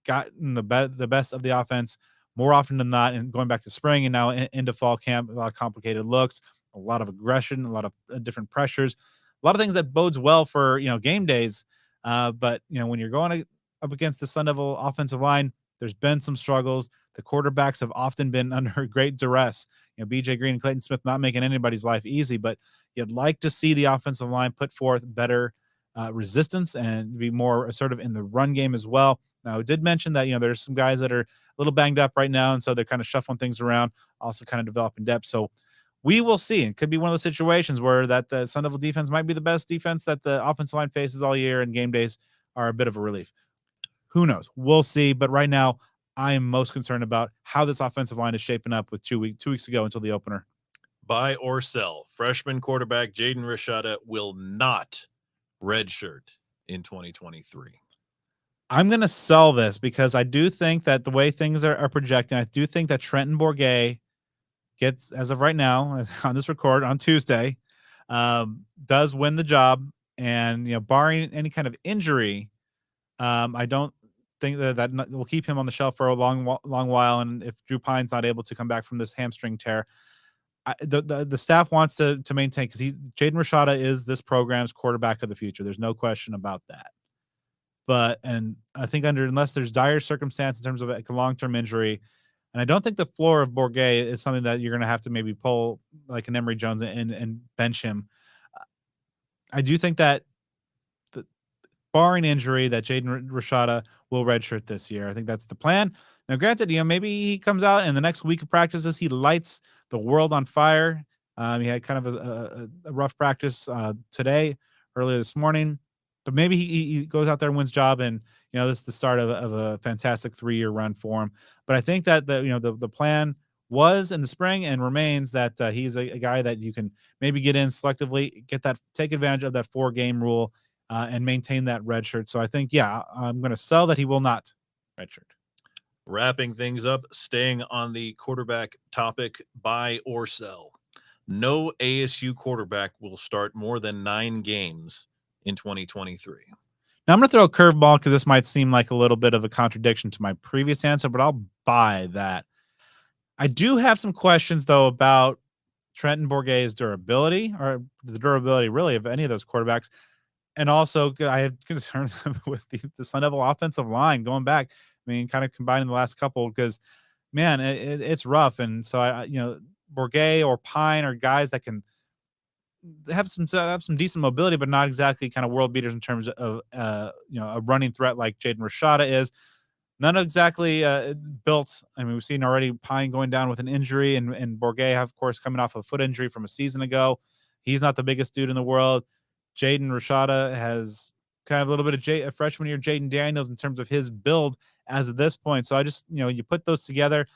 gotten the best of the offense more often than not, and going back to spring and now into fall camp, a lot of complicated looks, a lot of aggression, a lot of different pressures, a lot of things that bodes well for game days. But when you're going up against the Sun Devil offensive line, there's been some struggles. The quarterbacks have often been under great duress. BJ Green and Clayton Smith not making anybody's life easy, but you'd like to see the offensive line put forth better resistance and be more assertive in the run game as well. Now, I did mention that there's some guys that are a little banged up right now, and so they're kind of shuffling things around, also kind of developing depth. So we will see. It could be one of those situations where that the Sun Devil defense might be the best defense that the offensive line faces all year, and game days are a bit of a relief. Who knows? We'll see. But right now, I am most concerned about how this offensive line is shaping up with 2 weeks ago until the opener. Buy or sell. Freshman quarterback Jaden Rashada will not redshirt in 2023. I'm going to sell this because I do think that the way things are projecting, I do think that Trenton Bourguet gets, as of right now, on this record on Tuesday, does win the job. And, barring any kind of injury, I don't think that will keep him on the shelf for a long while. And if Drew Pine's not able to come back from this hamstring tear, the staff wants to maintain, because Jaden Rashada is this program's quarterback of the future. There's no question about that. And I think unless there's dire circumstance in terms of a long-term injury, and I don't think the floor of Bourguet is something that you're going to have to maybe pull like an Emory Jones and bench him. I do think that barring injury, that Jaden Rashada will redshirt this year. I think that's the plan. Now, granted, maybe he comes out in the next week of practices, he lights the world on fire. He had kind of a rough practice today, earlier this morning, but maybe he goes out there and wins job, and this is the start of a fantastic 3-year run for him. But I think that the plan was in the spring and remains that he's a guy that you can maybe get in selectively, take advantage of that 4-game rule, and maintain that red shirt. So I think, I'm going to sell that he will not redshirt. Wrapping things up, staying on the quarterback topic, buy or sell. No ASU quarterback will start more than 9 games in 2023. Now I'm going to throw a curveball because this might seem like a little bit of a contradiction to my previous answer, but I'll buy that. I do have some questions, though, about Trenton Bourguet's durability, or the durability really of any of those quarterbacks. And also, I have concerns with the Sun Devil offensive line going back. I mean, kind of combining the last couple, because, man, it's rough. And so, Bourguet or Pine are guys that can have some decent mobility, but not exactly kind of world beaters in terms of, a running threat like Jaden Rashada is. None exactly built. I mean, we've seen already Pine going down with an injury, and Bourguet, of course, coming off a foot injury from a season ago. He's not the biggest dude in the world. Jaden Rashada has kind of a little bit of a freshman year Jaden Daniels in terms of his build as of this point. So I just, you put those together.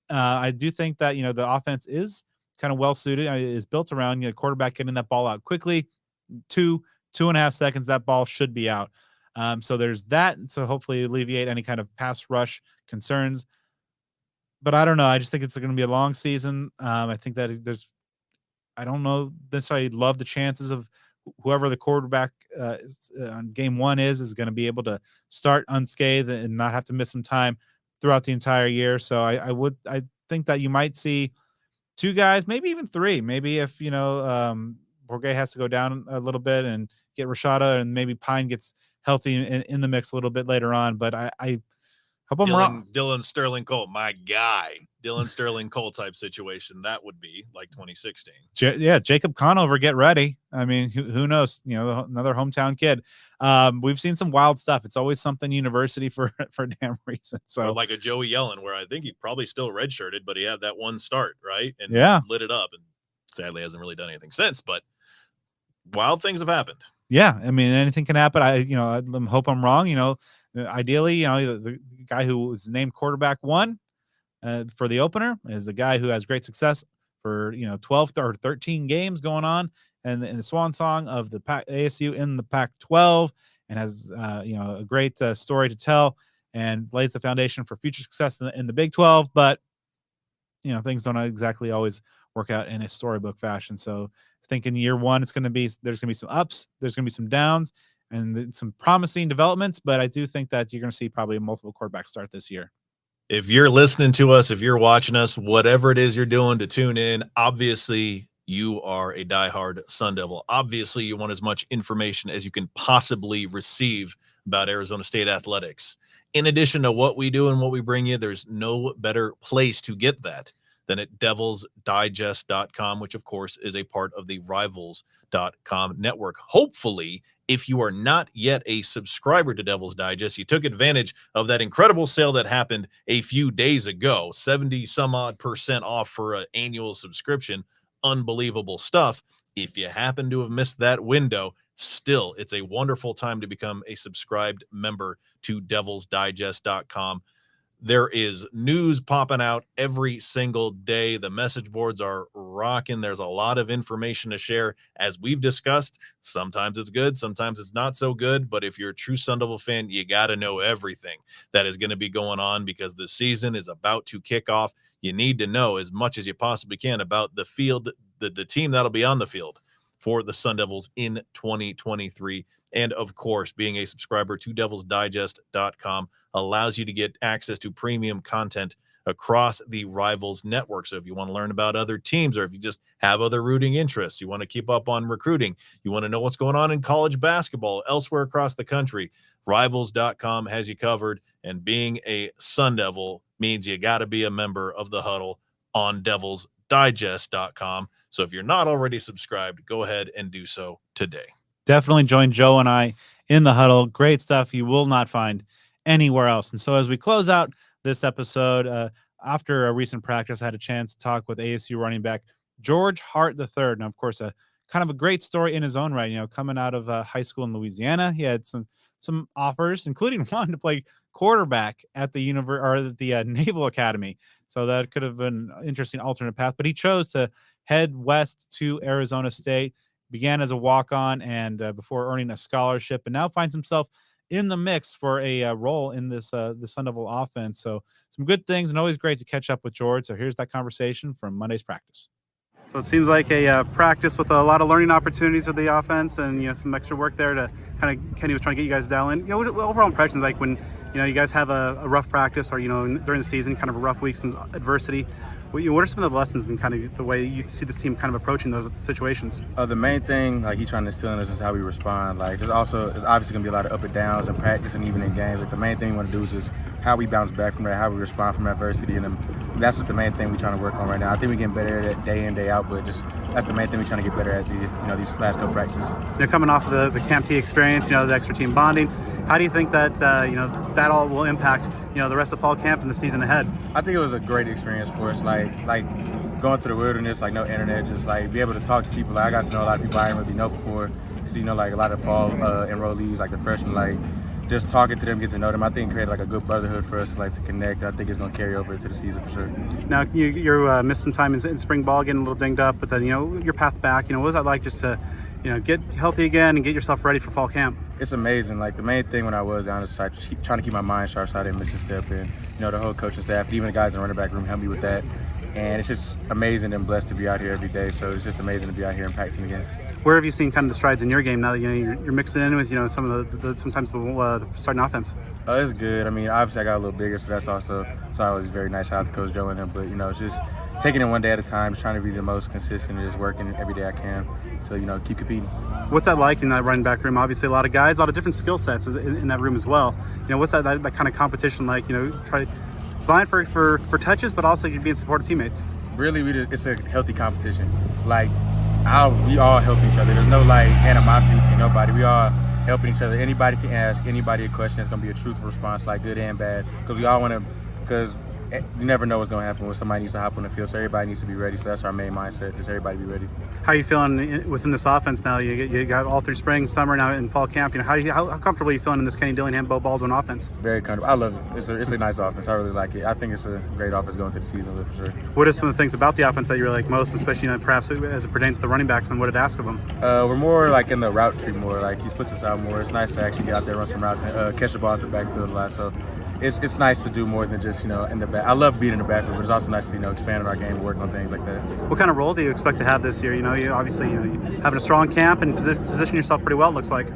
I do think that, the offense is kind of well suited. Is built around, quarterback getting that ball out quickly. 2.5 seconds, that ball should be out. So there's that. So hopefully alleviate any kind of pass rush concerns. But I don't know. I just think it's going to be a long season. I think that I don't know necessarily love the chances of whoever the quarterback on game 1 is going to be able to start unscathed and not have to miss some time throughout the entire year. So I think that you might see 2 guys, maybe even 3. Maybe if Bourguet has to go down a little bit and get Rashada, and maybe Pine gets healthy in the mix a little bit later on. But I hope I'm wrong. Dylan Sterling Cole, my guy. Dylan Sterling Cole type situation. That would be like 2016. Jacob Conover, get ready. I mean, who knows? Another hometown kid. We've seen some wild stuff. It's always something university for damn reason. So, or like a Joey Yellen, where I think he probably still redshirted, but he had that one start, right? And lit it up, and sadly hasn't really done anything since. But wild things have happened. Yeah, I mean, anything can happen. I hope I'm wrong. Ideally, the guy who was named quarterback 1 for the opener is the guy who has great success for 12 or 13 games going on, and the swan song of the ASU in the Pac-12, and has a great story to tell, and lays the foundation for future success in the Big 12. But things don't exactly always work out in a storybook fashion. So I think in year 1 there's going to be some ups, there's going to be some downs, and some promising developments. But I do think that you're going to see probably a multiple quarterback start this year. If you're listening to us, if you're watching us, whatever it is you're doing to tune in, obviously you are a diehard Sun Devil. Obviously, you want as much information as you can possibly receive about Arizona State athletics. In addition to what we do and what we bring you, there's no better place to get that than at devilsdigest.com, which of course is a part of the rivals.com network. Hopefully, if you are not yet a subscriber to Devil's Digest, you took advantage of that incredible sale that happened a few days ago, 70 some odd % off for an annual subscription. Unbelievable stuff. If you happen to have missed that window, still, it's a wonderful time to become a subscribed member to devilsdigest.com. There is news popping out every single day. The message boards are rocking. There's a lot of information to share. As we've discussed, sometimes it's good, sometimes it's not so good. But if you're a true Sun Devil fan, you got to know everything that is going to be going on because the season is about to kick off. You need to know as much as you possibly can about the field, the team that'll be on the field for the Sun Devils in 2023. And of course, being a subscriber to devilsdigest.com allows you to get access to premium content across the Rivals network. So if you want to learn about other teams, or if you just have other rooting interests, you want to keep up on recruiting, you want to know what's going on in college basketball elsewhere across the country, rivals.com has you covered. And being a Sun Devil means you got to be a member of the huddle on devilsdigest.com. So if you're not already subscribed, go ahead and do so today. Definitely join Joe and I in the huddle. Great stuff you will not find anywhere else. And so as we close out this episode, after a recent practice, I had a chance to talk with ASU running back George Hart III. Now, of course, a kind of a great story in his own right. You know, coming out of high school in Louisiana, he had some offers, including one to play quarterback at the Naval Academy. So that could have been an interesting alternate path. But he chose to head west to Arizona State. Began as a walk-on and before earning a scholarship, and now finds himself in the mix for a role in this the Sun Devil offense. So some good things, and always great to catch up with George. So here's that conversation from Monday's practice. So it seems like a practice with a lot of learning opportunities with the offense, and some extra work there to kind of Kenny was trying to get you guys dial in. Overall impressions like when you guys have a rough practice, or during the season, kind of a rough week, some adversity. What are some of the lessons and kind of the way you see this team kind of approaching those situations? The main thing, like he's trying to instill in us, is how we respond. Like there's obviously going to be a lot of up and downs in practice and even in games. Like the main thing we want to do is just how we bounce back from that, how we respond from adversity, and that's what the main thing we're trying to work on right now. I think we're getting better at it day in, day out, but just that's the main thing we're trying to get better at these last couple practices. Coming off of the Camp T experience, the extra team bonding, how do you think that that all will impact the rest of fall camp and the season ahead? I think it was a great experience for us. Like going to the wilderness, like no internet, just like be able to talk to people. Like I got to know a lot of people I didn't really know before. So like a lot of fall enrollees, like the freshmen, like just talking to them, get to know them. I think created like a good brotherhood for us, to connect. I think it's going to carry over into the season for sure. Now you missed some time in spring ball, getting a little dinged up, but then your path back. What was that like just to get healthy again and get yourself ready for fall camp? It's amazing. Like the main thing when I was down is trying to keep my mind sharp so I didn't miss a step. And the whole coaching staff, even the guys in the running back room, helped me with that. And it's just amazing and blessed to be out here every day. So it's just amazing to be out here and practicing again. Where have you seen kind of the strides in your game now that you're mixing in with some of the sometimes the starting offense? It's good. I mean, obviously I got a little bigger, so that's also always very nice. Shout out to Coach Joe and them. But it's just taking it one day at a time, just trying to be the most consistent, and just working every day I can to keep competing. What's that like in that running back room? Obviously, a lot of guys, a lot of different skill sets in that room as well. What's that kind of competition like? Try vying for touches, but also you're being supportive teammates. Really, it's a healthy competition. Like we all help each other. There's no animosity between nobody. We all helping each other. Anybody can ask anybody a question. It's gonna be a truthful response, like good and bad, because we all want to. Because you never know what's going to happen when somebody needs to hop on the field, so everybody needs to be ready. So that's our main mindset, just everybody be ready. How are you feeling within this offense now? You got all through spring, summer, now in fall camp. How comfortable are you feeling in this Kenny Dillingham, Bo Baldwin offense? Very comfortable. I love it. It's a nice offense. I really like it. I think it's a great offense going into the season with, for sure. What are some of the things about the offense that you really like most, especially perhaps as it pertains to the running backs and what it asks of them? We're more like in the route tree more. Like he splits us out more. It's nice to actually get out there, run some routes, and catch the ball at the backfield a lot. So it's nice to do more than just in the back. I love being in the backfield, but it's also nice to expand on our game, work on things like that. What kind of role do you expect to have this year? You obviously having a strong camp and position yourself pretty well. It looks like.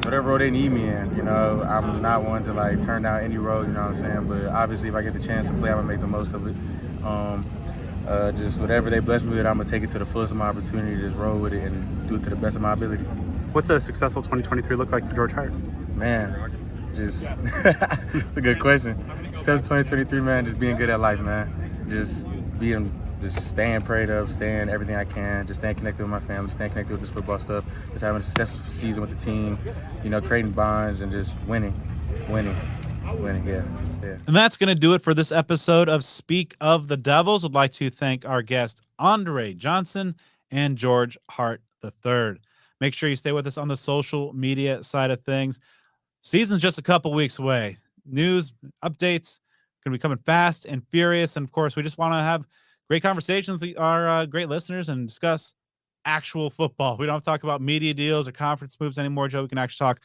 whatever role they need me in. You know, I'm not one to like turn down any role. You know what I'm saying? But obviously, if I get the chance to play, I'm gonna make the most of it. Just whatever they bless me with, I'm gonna take it to the fullest of my opportunity. Just roll with it and do it to the best of my ability. What's a successful 2023 look like for George Hart? Man, just it's a good question. Since 2023, man, just being good at life, man. Just staying prayed up, staying everything I can, just staying connected with my family, staying connected with this football stuff, just having a successful season with the team, you know, creating bonds and just winning, yeah. And that's going to do it for this episode of Speak of the Devils. I'd like to thank our guests, Andre Johnson and George Hart III. Make sure you stay with us on the social media side of things. Season's just a couple weeks away. News, updates, going to be coming fast and furious. And of course, we just want to have great conversations with our great listeners and discuss actual football. We don't have to talk about media deals or conference moves anymore, Joe. We can actually talk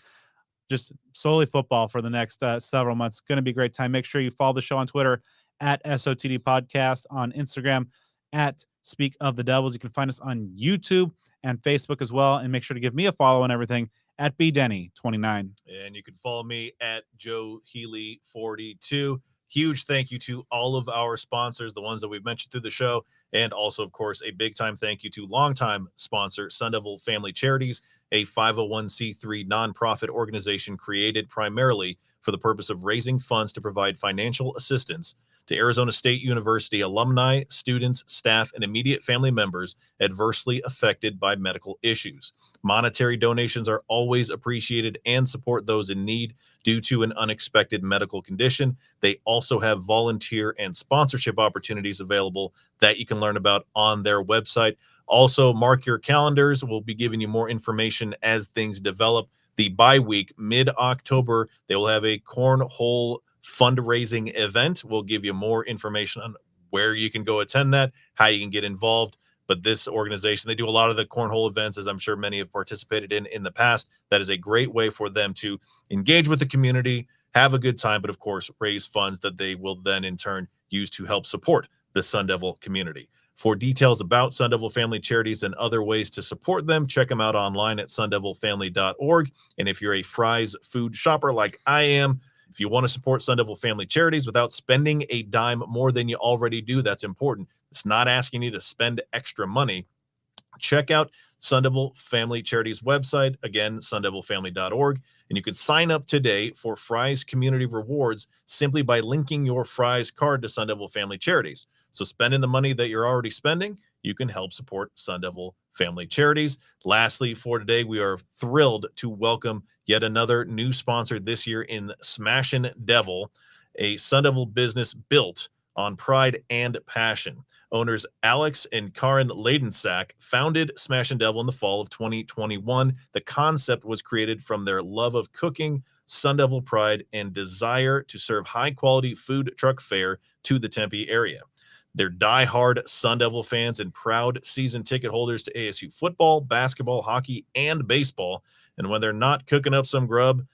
just solely football for the next several months. It's going to be a great time. Make sure you follow the show on Twitter at SOTD Podcast, on Instagram at Speak of the Devils. You can find us on YouTube and Facebook as well. And make sure to give me a follow and everything at BDenny29. And you can follow me at Joe Healy 42. Huge thank you to all of our sponsors, the ones that we've mentioned through the show. And also, of course, a big time thank you to longtime sponsor Sun Devil Family Charities, a 501c3 nonprofit organization created primarily for the purpose of raising funds to provide financial assistance to Arizona State University alumni, students, staff, and immediate family members adversely affected by medical issues. Monetary donations are always appreciated and support those in need due to an unexpected medical condition. They also have volunteer and sponsorship opportunities available that you can learn about on their website. Also, mark your calendars. We'll be giving you more information as things develop. The bye week, mid-October, they will have a cornhole fundraising event. We'll give you more information on where you can go attend that, how you can get involved. But this organization, they do a lot of the cornhole events, as I'm sure many have participated in the past. That is a great way for them to engage with the community, have a good time, but of course, raise funds that they will then in turn use to help support the Sun Devil community. For details about Sun Devil Family Charities and other ways to support them, check them out online at sundevilfamily.org. And if you're a Fry's food shopper like I am, if you want to support Sun Devil Family Charities without spending a dime more than you already do, that's important. It's not asking you to spend extra money. Check out Sun Devil Family Charities website, again, sundevilfamily.org, and you can sign up today for Fry's Community Rewards simply by linking your Fry's card to Sun Devil Family Charities. So spending the money that you're already spending, you can help support Sun Devil Family Charities. Lastly, for today, we are thrilled to welcome yet another new sponsor this year in Smashin' Devil, a Sun Devil business built on pride and passion. Owners Alex and Karen Ladensack founded Smashin' Devil in the fall of 2021. The concept was created from their love of cooking, Sun Devil pride, and desire to serve high-quality food truck fare to the Tempe area. They're diehard Sun Devil fans and proud season ticket holders to ASU football, basketball, hockey, and baseball. And when they're not cooking up some grub,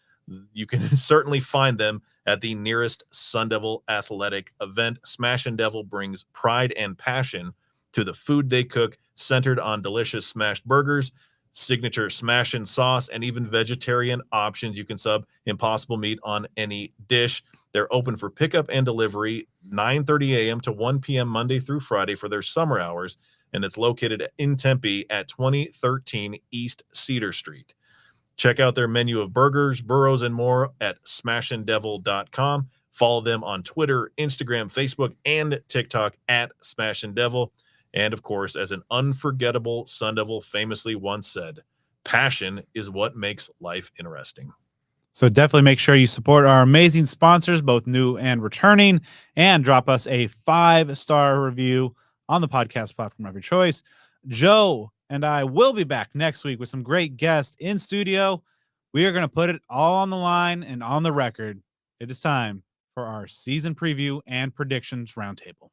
you can certainly find them at the nearest Sun Devil athletic event. Smashin' Devil brings pride and passion to the food they cook, centered on delicious smashed burgers, signature smashin' sauce, and even vegetarian options. You can sub Impossible Meat on any dish. They're open for pickup and delivery 9:30 a.m. to 1 p.m. Monday through Friday for their summer hours, and it's located in Tempe at 2013 East Cedar Street. Check out their menu of burgers, burros, and more at smashin'devil.com. Follow them on Twitter, Instagram, Facebook, and TikTok at Smashin' Devil. And of course, as an unforgettable Sun Devil famously once said, passion is what makes life interesting. So definitely make sure you support our amazing sponsors, both new and returning, and drop us a 5-star review on the podcast platform of your choice. Joe and I will be back next week with some great guests in studio. We are going to put it all on the line and on the record. It is time for our season preview and predictions roundtable.